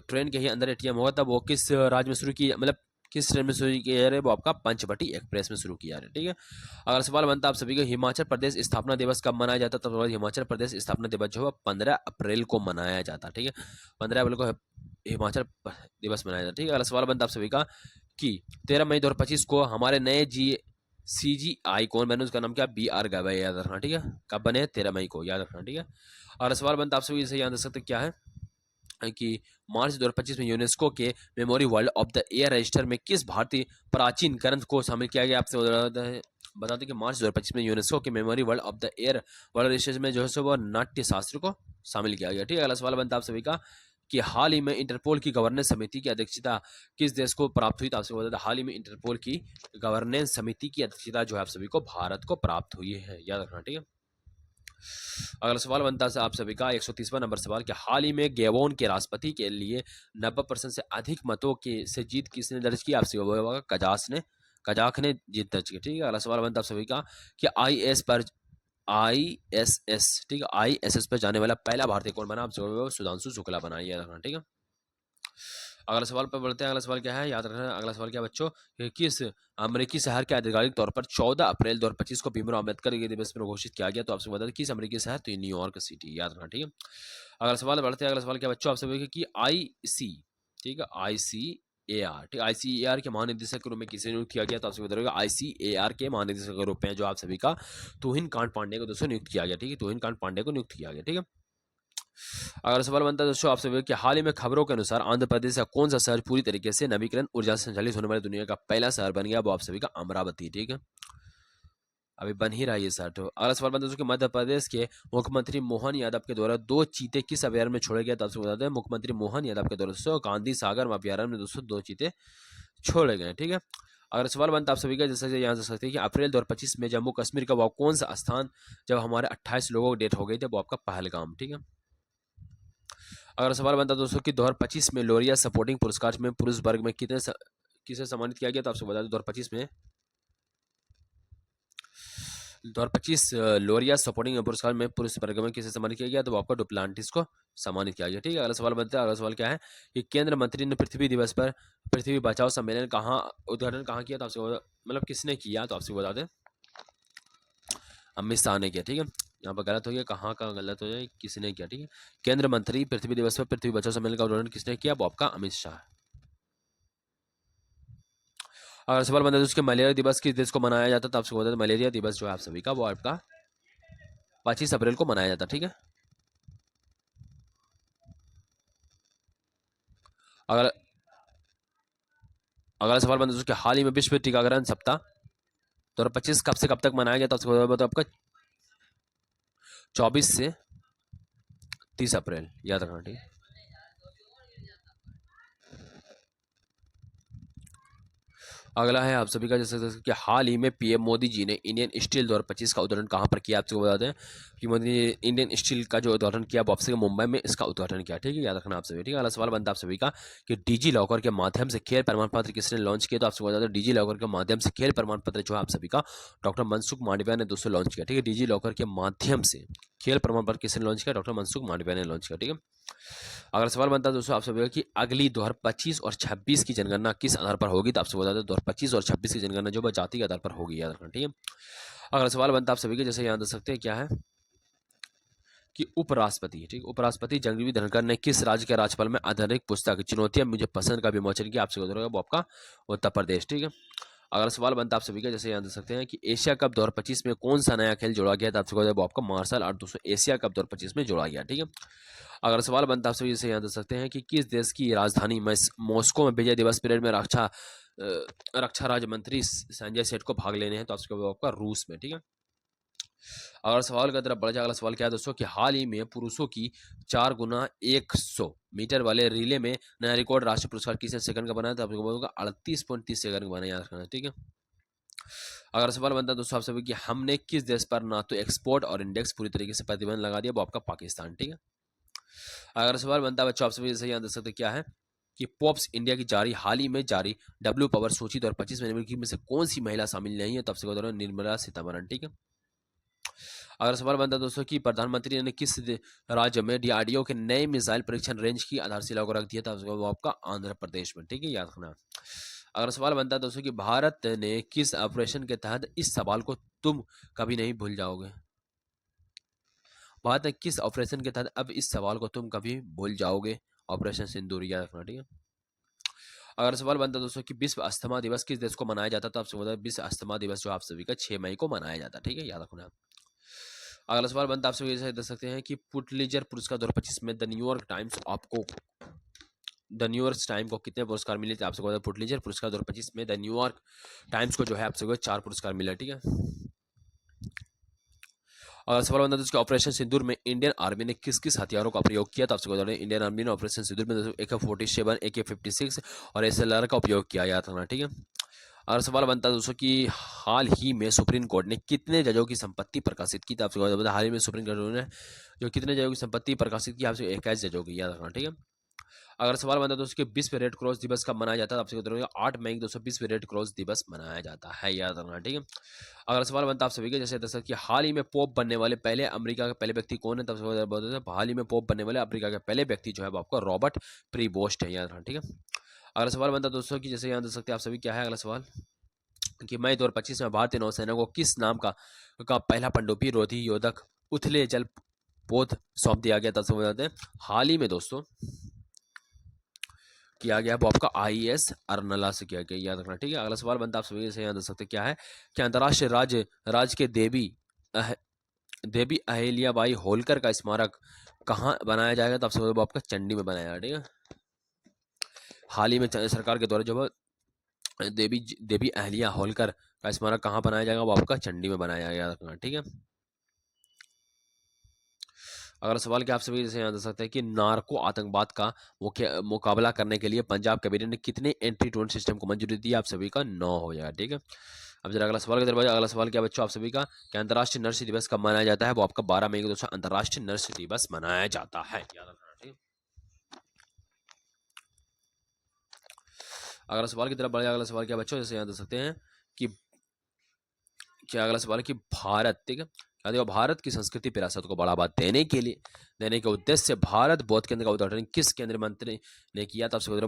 ट्रेन के ही अंदर एटीएम होगा, तब वो किस राज्य में शुरू की, मतलब किस ट्रेन में शुरू की जा रही है? वो आपका पंचवटी एक्सप्रेस में शुरू किया जा रहा है। ठीक है, अगर सवाल बनता आप सभी का हिमाचल प्रदेश स्थापना दिवस कब मनाया जाता है? तो हिमाचल प्रदेश स्थापना दिवस जो है 15 अप्रैल को मनाया जाता है। ठीक है, 15 अप्रैल को हिमाचल दिवस मनाया जाता है। ठीक है, अगला सवाल बनता आप सभी का कि 13 मई 2025 को हमारे नए CGI कौन बने? उसका नाम क्या? BR गवाई, याद रखना। ठीक है, कब बने? 13 मई को, याद रखना। ठीक है, और सवाल बनता आप सभी से याद रख सकते क्या है कि मार्च 2025 में यूनेस्को के memory world of the year register में किस भारतीय प्राचीन ग्रंथ को शामिल किया गया? आपसे बता दें कि मार्च 2025 में यूनेस्को के memory world of the year world register में जो है सो वो नाट्य शास्त्र को शामिल किया गया। ठीक है, अगला सवाल बनता आप सभी का कि हाल ही में इंटरपोल की गवर्नेंस समिति की अध्यक्षता किस देश को प्राप्त हुई? तो आपसे बता दें हाल ही में इंटरपोल की गवर्नेंस समिति की अध्यक्षता जो है आप सभी को भारत को प्राप्त हुई है, याद रखना। ठीक है, अगला सवाल बनता है आप सभी का 130वां नंबर सवाल कि हाल ही में गैबोन के राष्ट्रपति के लिए 90% से अधिक मतों के से जीत किसने दर्ज की? आपसे होगा कजाक ने जीत दर्ज की। ठीक है, अगला सवाल बनता है आप सभी का कि आईएसएस, ठीक है, आईएसएस पर जाने वाला पहला भारतीय कौन बना? आपसे सुधांशु शुक्ला बना, ये रखना। ठीक है, अगला सवाल पर बढ़ते हैं। अगला सवाल क्या है, याद रखना। अगला सवाल क्या बच्चों कि किस अमेरिकी शहर के आधिकारिक तौर पर 14 अप्रैल 2025 को भीमराव अम्बेडकर के दिवस पर घोषित किया गया? तो आपसे बता दें किस अमेरिकी शहर? तो न्यूयॉर्क सिटी, याद रखना। ठीक है, अगला सवाल बढ़ते हैं। अगला सवाल क्या बच्चों आपसे कि आईसी, ठीक है, आईसीएआर, ठीक है, आईसीएआर के महानिदेशक के रूप में किसे नियुक्त किया गया? तो आपसे बताइएगा आईसीएआर के महानिदेशक के रूप में जो आप सभी का तुहिन कांत पांडे को दोस्तों नियुक्त किया गया। ठीक है, तुहिन कांत पांडे को नियुक्त किया गया। ठीक है, अगर सवाल बनता है दोस्तों आपसे कि हाल ही में खबरों के अनुसार आंध्र प्रदेश का कौन सा शहर पूरी तरीके से नवीकरण ऊर्जा से संचालित होने वाली दुनिया का पहला शहर बन गया? वो आप सभी का अमरावती। ठीक है, अभी बन ही रहा है ये शहर। तो अगला सवाल बनता है कि मध्य प्रदेश के मुख्यमंत्री मोहन यादव के द्वारा 2 चीते किस अभ्यारण्य में छोड़े गए? तो आपसे बताते हैं मुख्यमंत्री मोहन यादव के द्वारा गांधी सागर अभ्यारण्य में दोस्तों 2 चीते छोड़े गए। ठीक है, अगर सवाल बनता है आप सभी का जैसे यहाँ से सकते हैं कि अप्रैल 2025 में जम्मू कश्मीर का वो कौन सा स्थान जब हमारे 28 लोगों की डेथ हो गई थी? वो आपका पहलगाम। ठीक है, अगर सवाल बनता है दोस्तों कि 2025 में लोरिया सपोर्टिंग पुरस्कार में पुरुष वर्ग में किसे सम्मानित किया गया? तो आपसे बता दें 2025 लोरिया सपोर्टिंग पुरस्कार में पुरुष वर्ग में किसे सम्मानित किया गया? तो आपका डुप्लांटिस को सम्मानित किया गया। ठीक है, अगला सवाल बनता है। अगला सवाल क्या है कि केंद्र मंत्री ने पृथ्वी दिवस पर पृथ्वी बचाओ सम्मेलन उद्घाटन कहाँ किया? तो आपसे मतलब किसने किया? तो आपसे बता दें अमित शाह ने किया। ठीक है, यहाँ पर गलत हो गया, कहाँ का गलत हो जाए, किसने किया? ठीक है, केंद्र मंत्री पृथ्वी दिवस पर पृथ्वी बचाओ सम्मेलन का उद्घाटन किसने किया? वो आपका अमित शाह। अगर सवाल बनता है उसके मलेरिया दिवस किस देश को मनाया जाता? तो आपसे बता दें मलेरिया दिवस जो है आप सभी का वो आपका 25 अप्रैल को मनाया जाता। ठीक है, अगर अगला सवाल बनता है उसके हाल ही में विश्व टीकाकरण सप्ताह 2025 कब से कब तक मनाया गया? तो आपसे बता आपका 24 से 30 अप्रैल, याद रखना। ठीक है, अगला है आप सभी का जैसे कि हाल ही में पीएम मोदी जी ने इंडियन स्टील 2025 का उद्घाटन कहाँ पर किया? आपको बता दें कि मोदी ने इंडियन स्टील का जो उद्घाटन किया वो आपसे मुंबई में इसका उद्घाटन किया। ठीक है, याद रखना आप सभी। ठीक है, अगला सवाल बनता है आप सभी का कि डिजी लॉकर के माध्यम से खेल प्रमाण पत्र किसने लॉन्च किया? तो आपसे बता दें डिजी लॉकर के माध्यम से खेल प्रमाण पत्र जो है आप सभी का डॉक्टर मनसुख मांडविया ने दोस्तों लॉन्च किया। ठीक है, डिजी लॉकर के माध्यम से खेल प्रमाण पत्र किसने लॉन्च किया? डॉक्टर मनसुख मांडविया ने लॉन्च किया। ठीक है, अगर सवाल बनता है दोस्तों आप सभी कि अगली 2025 और 26 की जनगणना किस आधार पर होगी? तो आपसे बता दें 2025 और 26 की जनगणना जो जाति के आधार पर होगी, याद रखना। ठीक है, अगर सवाल बनता है आप सभी के जैसे यहाँ देख सकते हैं क्या है कि उपराष्ट्रपति, ठीक, उपराष्ट्रपति जगदीप धनखड़ ने किस राज्य के राज्यपाल में आधारित पुस्तक चुनौतियां मुझे पसंद का विमोचन किया? आपसे वो आपका उत्तर प्रदेश। ठीक है, अगर सवाल बनता है आप सभी का जैसे यहाँ देख सकते हैं कि एशिया कप 2025 में कौन सा नया खेल जोड़ा गया था? आपसे वो आपका मार्शल आर्ट दोस्तों एशिया कप 2025 में जोड़ा गया। ठीक है, अगर सवाल बनता है आप सभी से यहाँ देख सकते हैं कि किस देश की राजधानी मॉस्को में विजय दिवस परेड में रक्षा राज्य मंत्री संजय सेठ को भाग लेने हैं? तो आपका रूस में। ठीक है, अगर सवाल की तरफ बढ़ जाए, अगला सवाल क्या है दोस्तों कि हाल ही में पुरुषों की 4x100 मीटर वाले रिले में नया रिकॉर्ड राष्ट्रीय पुरस्कार किसने सेकंड का बनाया? तो आपको बोलूँगा 38.30 सेकंड का बनाया, याद रखना। ठीक है, अगर सवाल बनता है दोस्तों आप सभी कि हमने किस देश पर ना तो एक्सपोर्ट और इंडेक्स पूरी तरीके से प्रतिबंध लगा दिया? वो आपका पाकिस्तान। ठीक है, अगर सवाल बनता है बच्चों आप सभी से यहाँ देख सकते क्या है कि पॉप्स इंडिया की हाल ही में जारी डब्ल्यू पावर सूची 2025 में से कौन सी महिला शामिल नहीं है? तो आपसे बता रहा हूँ निर्मला सीतारमण। ठीक है, अगर सवाल बनता है दोस्तों कि प्रधानमंत्री ने किस राज्य में डीआरडीओ के नए मिसाइल परीक्षण रेंज की आधारशिला को रख दिया था? वो आपका आंध्र प्रदेश में। ठीक है, याद रखना। अगर सवाल बनता है दोस्तों कि भारत ने किस ऑपरेशन के तहत इस सवाल को तुम कभी नहीं भूल जाओगे? भारत ने किस ऑपरेशन के तहत अब इस सवाल को तुम कभी भूल जाओगे? ऑपरेशन सिंदूर, याद रखना। ठीक है, अगर सवाल बनता है दोस्तों कि विश्व अस्थमा दिवस किस देश को मनाया जाता है? तो आपसे बता विश्व अस्थमा दिवस जो आप सभी का 6 मई को मनाया जाता है। ठीक है, याद रखना। अगला सवाल बनता है आप सभी देख सकते हैं कि पुटलिजर पुरस्कार 2025 में द न्यूयॉर्क टाइम को कितने पुरस्कार मिले थे? आपसे पुटलिजर पुरस्कार 2025 में द न्यूयॉर्क टाइम्स को जो है आपसे 4 पुरस्कार मिले। ठीक है, अगर सवाल बनता है उसके ऑपरेशन सिंदूर में इंडियन आर्मी ने किस किस हथियारों का प्रयोग किया? तो आपसे बता दें इंडियन आर्मी ने ऑपरेशन सिंदूर में AK-47, AK-56 और SLR का उपयोग किया, याद रखना। ठीक है, अगर सवाल बनता है दोस्तों कि हाल ही में सुप्रीम कोर्ट ने कितने जजों की संपत्ति प्रकाशित की, तो आपसे बता हाल ही में सुप्रीम कोर्ट ने जो कितने जजों की संपत्ति प्रकाशित की, आपसे 21 जजों की, याद रखना, ठीक है। अगर सवाल बनता है दोस्तों कि विश्व रेड क्रॉस दिवस कब मनाया जाता है, आपसे बताऊंगा 8 मई 2020 रेड क्रॉस दिवस मनाया जाता है, याद रखना, ठीक है। अगर सवाल बनता है आप सभी के जैसे दर्शक कि हाल ही में पोप बनने वाले पहले अमेरिका के पहले व्यक्ति कौन है, तब से हाल ही में पोप बनने वाले अमेरिका के पहले व्यक्ति जो है वो आपका रॉबर्ट प्रीबोस्ट है, याद रखना, ठीक है। अगला सवाल बनता है दोस्तों कि जैसे यहाँ देख सकते हैं आप सभी, क्या है अगला सवाल कि मई 2025 में भारतीय नौसेना को किस नाम का पहला पनडुब्बी रोधी योधक उथले जल पोत सौंप दिया गया, तब समझ जाते हैं हाल ही में दोस्तों किया गया वो आपका IAS अर्नला से किया गया, याद रखना, ठीक है। अगला सवाल बनता है आप सभी से यहाँ देख सकते हैं, क्या है कि अंतर्राष्ट्रीय राज्य के देवी अहिल्याबाई होलकर का स्मारक कहाँ बनाया जाएगा, तो आपसे वो आपका चंडी में बनाया, ठीक है। हाल ही में सरकार के द्वारा जो देवी अहिल्या होलकर का स्मारक कहाँ बनाया जाएगा, वो आपका चंडी में बनाया जाएगा, याद रखना, ठीक है। अगला सवाल क्या आप सभी जैसे यहाँ देख सकते हैं कि नार्को आतंकवाद का मुकाबला करने के लिए पंजाब कैबिनेट ने कितने एंटी ड्रोन सिस्टम को मंजूरी दी, आप सभी का 9 हो जाएगा, ठीक है। अब जरा अगला सवाल की तरफ, अगला सवाल क्या बच्चों आप सभी का कि अंतर्राष्ट्रीय नर्स दिवस कब मनाया जाता है, वो आपका 12 मई को दोस्तों अंतर्राष्ट्रीय नर्स दिवस मनाया जाता है, याद रखना, ठीक है। अगला सवाल की तरफ बढ़े, अगला सवाल क्या बच्चों जैसे यहाँ देख सकते हैं कि क्या अगला सवाल है कि भारत, ठीक है, क्या देखो भारत की संस्कृति विरासत को बढ़ावा देने के उद्देश्य से भारत बौद्ध केंद्र का उद्घाटन किस केंद्रीय मंत्री ने किया, तब से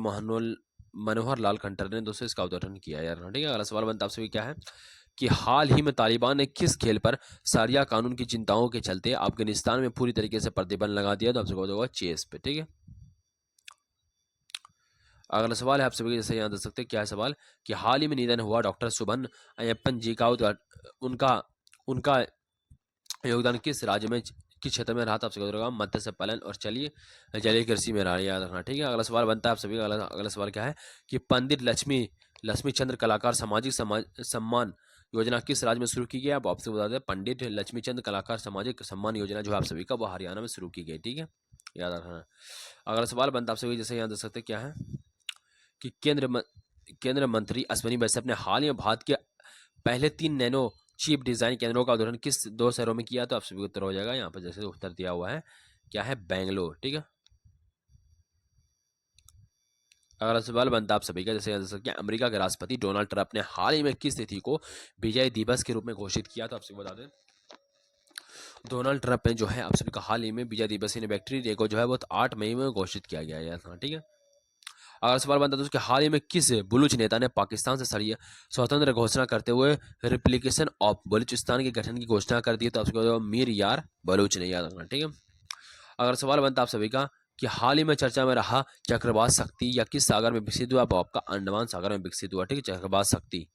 मनोहर लाल खट्टर ने दोस्तों इसका उद्घाटन किया, यार, ठीक है। अगला सवाल बनता आपसे क्या है कि हाल ही में तालिबान ने किस खेल पर शरिया कानून की चिंताओं के चलते अफगानिस्तान में पूरी तरीके से प्रतिबंध लगा दिया, तो आपसे होगा चेस पे, ठीक है। अगला सवाल है आप सभी जैसे यहाँ देख सकते हैं, क्या है सवाल कि हाल ही में निधन हुआ डॉक्टर सुबन अयप्पन जी का उनका उनका योगदान किस राज्य में किस क्षेत्र में रहा था, आपसे होगा मत्स्य पालन और चलिए जलीय कृषि में रहा, याद रखना, ठीक है। अगला सवाल बनता है आप सभी का, अगला सवाल क्या है कि पंडित लक्ष्मी चंद्र कलाकार सामाजिक सम्मान योजना किस राज्य में शुरू की गई, आप आपसे बता दें पंडित लक्ष्मी चंद्र कलाकार सामाजिक सम्मान योजना जो है आप सभी का वो हरियाणा में शुरू की गई, ठीक है, याद रखना। अगला सवाल बनता है आप सभी जैसे यहाँ देख सकते हैं, क्या है कि केंद्र मंत्री अश्विनी वैष्णव ने हाल ही में भारत के पहले 3 नैनो चीप डिजाइन केंद्रों का उद्घाटन किस 2 शहरों में किया, तो आप सभी उत्तर हो जाएगा यहाँ पर जैसे उत्तर दिया हुआ है, क्या है बेंगलोर, ठीक है। अगला सवाल बनता आप सभी का जैसे देख सकते हैं अमेरिका के राष्ट्रपति डोनाल्ड ट्रंप ने हाल ही में किस तिथि को विजय दिवस के रूप में घोषित किया, तो आप सभी बता दें डोनाल्ड ट्रंप ने जो है आप सभी का हाल ही में विजय दिवस विक्ट्री डे को जो है वो 8 मई में घोषित किया गया है, ठीक है। अगर सवाल बनता है तो हाल ही में किस बलूच नेता ने पाकिस्तान से स्वतंत्र घोषणा करते हुए रिप्लिकेशन ऑफ बलूचिस्तान के गठन की घोषणा कर दी, तो आपको मीर यार बलूच ने, याद रखना, ठीक है। अगर सवाल बनता है आप सभी का कि हाल ही में चर्चा में रहा चक्रवात शक्ति या किस सागर में विकसित हुआ, आपका अंडमान सागर में विकसित हुआ, ठीक है, चक्रवात शक्ति,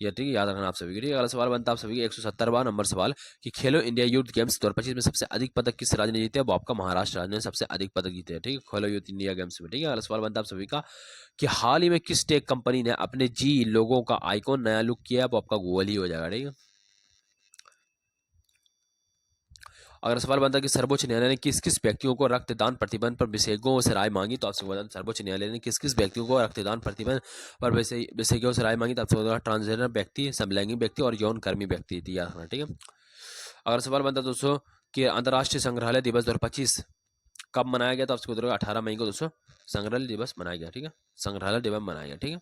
ये ठीक है, याद रखना आप सभी के, ठीक है। अगला सवाल बनता है आप सभी का 170वां नंबर सवाल कि खेलो इंडिया यूथ गेम्स 2025 में सबसे अधिक पदक किस राज्य ने जीते, वो आपका महाराष्ट्र राज्य ने सबसे अधिक पदक जीते हैं, ठीक है, खेलो यूथ इंडिया गेम्स में, ठीक है। अगला सवाल बनता है आप सभी का कि हाल ही में किस टेक कंपनी ने अपने जी लोगों का आइकॉन नया लुक किया, वो आपका गूगल ही हो जाएगा, ठीक है। अगर सवाल बनता है कि सर्वोच्च न्यायालय ने किस किस व्यक्तियों को रक्तदान प्रतिबंध पर विशेषज्ञों से राय मांगी, तो आपसे बता दें सर्वोच्च न्यायालय ने किस किस व्यक्तियों को रक्तदान प्रतिबंध पर विशेषज्ञों से राय मांगी, तो आपसे ट्रांसजेंडर व्यक्ति, समलैंगिक व्यक्ति और यौन कर्मी व्यक्ति थी, याद रखना, ठीक है। अगर सवाल बनता है दोस्तों कि अंतर्राष्ट्रीय संग्रहालय दिवस 2025 कब मनाया गया, तो आपसे 18 मई को दोस्तों संग्रहालय दिवस मनाया गया, ठीक है, संग्रहालय दिवस मनाया गया, ठीक है।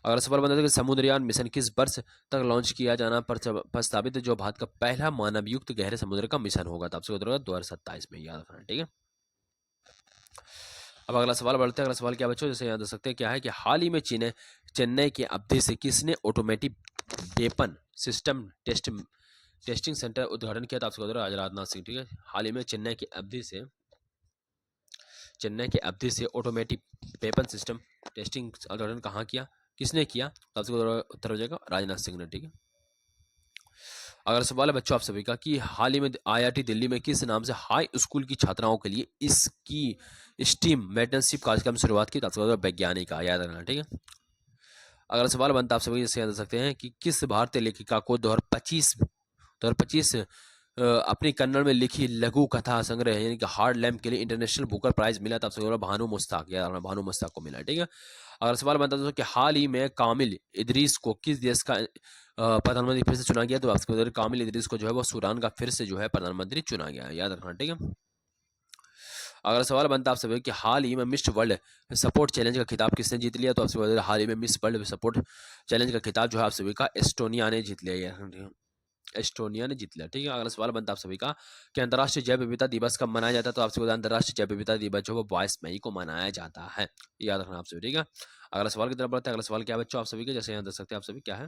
अगर सवाल बनता है कि समुद्रयान मिशन किस वर्ष तक लॉन्च किया जाना प्रस्तावित जो भारत का पहला मानवयुक्त गहरे समुद्र का मिशन होगा, तो आपसे 2027 में, याद रखना, ठीक है। अब अगला सवाल बढ़ते हैं, अगला सवाल क्या बच्चों जैसे याद रख सकते हैं, क्या है कि हाल ही में चेन्नई के अवधि से किसने automatic weapon system testing centre उद्घाटन किया, तो आपसे राजनाथ सिंह, ठीक है। हाल ही में चेन्नई की अवधि से ऑटोमेटिक वेपन सिस्टम टेस्टिंग उद्घाटन कहाँ किया, किसने किया, तो आपसे उत्तर हो जाएगा राजनाथ सिंह ने, ठीक है। अगर सवाल है बच्चों आप सभी का कि हाल ही में IIT दिल्ली में किस नाम से हाई स्कूल की छात्राओं के लिए इसकी स्टीम मेंटरशिप कार्यक्रम शुरुआत की, तो वैज्ञानिक, याद रखना, ठीक है। अगर सवाल बनता आप सभी जैसे याद सकते हैं कि किस भारतीय लेखिका को 2025 अपनी कन्नड़ में लिखी लघु कथा संग्रह यानी कि हार्ड लैम्प के लिए इंटरनेशनल बुकर प्राइज मिला था, आपसे भानु मुश्ताक, या भानु मुश्ताक को मिला, ठीक है। अगर सवाल बनता दोस्तों कि हाल ही में कामिल इदरीस को किस देश का प्रधानमंत्री फिर से चुना गया, तो आपसे कामिल इदरीस को जो है वो सूडान का फिर से जो है प्रधानमंत्री चुना गया है, याद रखना, ठीक है। अगर सवाल बनता है आपसे कि हाल ही में मिस वर्ल्ड सपोर्ट चैलेंज का खिताब किसने जीत लिया, तो आपसे हाल ही में मिस वर्ल्ड सपोर्ट चैलेंज का खिताब जो है आप सभी का एस्टोनिया ने जीत लिया, एस्टोनिया ने जीत लिया, ठीक है। अगला सवाल बनता है आप सभी का कि अंतर्राष्ट्रीय जैव विविधता दिवस कब मनाया जाता है, तो आपसे अंतर्राष्ट्रीय जैव विविधता दिवस जो है 22 मई को मनाया जाता है, याद रखना आप सभी, ठीक है। अगला सवाल की तरफ बढ़ते हैं। अगला सवाल क्या है बच्चों आप सभी के, जैसे यहाँ देख सकते हैं आप सभी क्या है,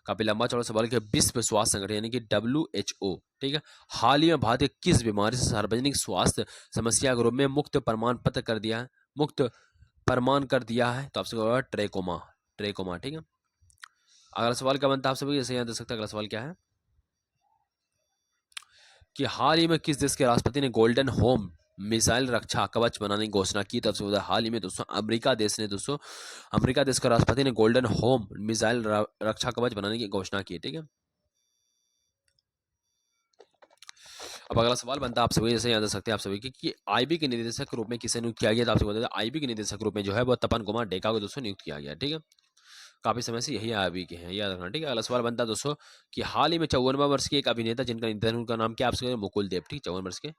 काफी लंबा चौड़ा सवाल के विश्व स्वास्थ्य संगठन यानी कि WHO, ठीक है, हाल ही में भारत के किस बीमारी से सार्वजनिक स्वास्थ्य समस्या के रूप में मुक्त प्रमाण पत्र कर दिया है, मुक्त प्रमाण कर दिया है, तो आपसे ट्रेकोमा, ट्रेकोमा, ठीक है। अगला सवाल क्या बनता है आप सभी, जैसे यहाँ देख सकते हैं। अगला सवाल क्या है कि हाल ही में किस देश के राष्ट्रपति ने गोल्डन होम मिसाइल रक्षा कवच बनाने की घोषणा की, तब से हाल ही में दोस्तों अमेरिका देश ने, दोस्तों अमेरिका देश का राष्ट्रपति ने गोल्डन होम मिसाइल रक्षा कवच बनाने की घोषणा की, ठीक है। अब अगला सवाल बनता है आप सभी, जैसे याद रख सकते हैं आप सभी कि आईबी के निदेशक के रूप में किसे नियुक्त किया गया, तो आपसे बता दें आईबी के निदेशक के रूप में जो है वो तपन कुमार डेका को दोस्तों नियुक्त किया गया, ठीक है। काफी समय से यही आईबी के हैं, याद रखना, ठीक है। अगला सवाल बनता है दोस्तों कि हाल ही में 54वां वर्ष के एक अभिनेता जिनका निधन, उनका नाम क्या, आपसे मुकुल देव, ठीक, 54 वर्ष के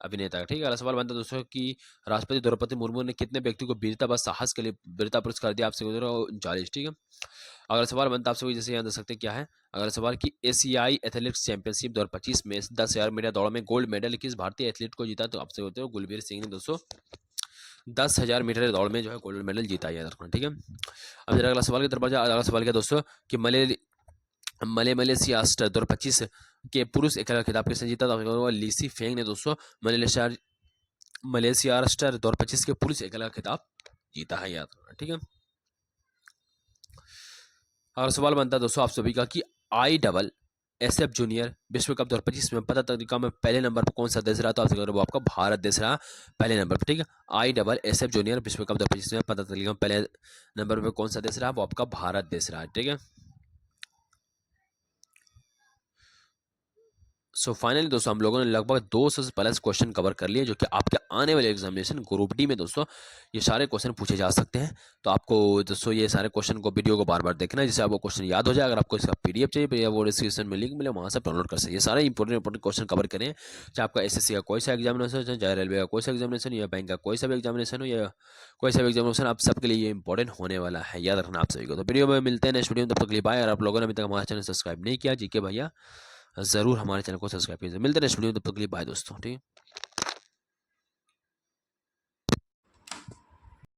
अभिनेता, ठीक है। अगला सवाल बनता है दोस्तों कि राष्ट्रपति द्रौपदी मुर्मू ने कितने व्यक्ति को वीरता व साहस के लिए वीरता पुरस्कार दिया, आपसे 39, ठीक है। अगला सवाल बनता है आपसे जैसे यहाँ देख सकते हैं क्या है। अगला सवाल कि एशियाई एथलेटिक्स चैंपियनशिप 2025 में 10,000 मीटर दौड़ में गोल्ड मेडल किस भारतीय एथलीट को जीता, तो आपसे होते हो गुलबीर सिंह ने दोस्तों 10,000 मीटर दौड़ में जो है गोल्ड मेडल जीता, याद रखना, ठीक है। अब जरा अगला सवाल की तरफ अगला सवाल क्या दोस्तों कि मलेशिया 2025 के पुरुष एकल खिताब किसने जीता, तो लीसी फेंग ने दोस्तों मलेशिया 2025 के पुरुष एकल खिताब जीता है, याद रखना, ठीक है। अगला सवाल बनता है दोस्तों आप सभी का कि ISSF जूनियर विश्व कप 2025 में पता तालिका में पहले नंबर पर कौन सा देश रहा, तो आपसे वो आपका भारत देश रहा पहले नंबर पर, ठीक है। ISSF जूनियर विश्व कप 2025 में पता तालिका में पहले नंबर पर कौन सा देश रहा, वो आपका भारत देश रहा, ठीक है। सो फाइनली दोस्तों हम लोगों ने लगभग 200 से प्लस क्वेश्चन कवर कर लिए, जो कि आपके आने वाले एग्जामिनेशन ग्रुप डी में दोस्तों ये सारे क्वेश्चन पूछे जा सकते हैं। तो आपको दोस्तों ये सारे क्वेश्चन को वीडियो को बार बार देखना है, जिससे आपको क्वेश्चन याद हो जाए। अगर आपको इसका PDF चाहिए या वो डिस्क्रिप्शन में लिंक मिले वहाँ से डाउनलोड कर सकते हैं। ये सारे इंपॉर्टेंट क्वेश्चन कवर करें, चाहे आपका SSC का कोई सा एग्जामिनेशन हो, चाहे रेलवे का कोई सा एग्जामिनेशन या बैंक का कोई सा भी एग्जामिनेशन हो, या कोई सा भी एग्जामिनेशन, आप सबके लिए ये इंपॉर्टेंट होने वाला है, याद रखना आप सभी को। तो वीडियो में मिलते हैं नेक्स्ट वीडियो में, तब तक के लिए बाय। और आप लोगों ने अभी तक हमारा चैनल सब्सक्राइब नहीं किया, जीके भैया जरूर हमारे चैनल को सब्सक्राइब कीजिए। मिलते हैं नेक्स्ट वीडियो में, तब तक के लिए बाय दोस्तों, ठीक है।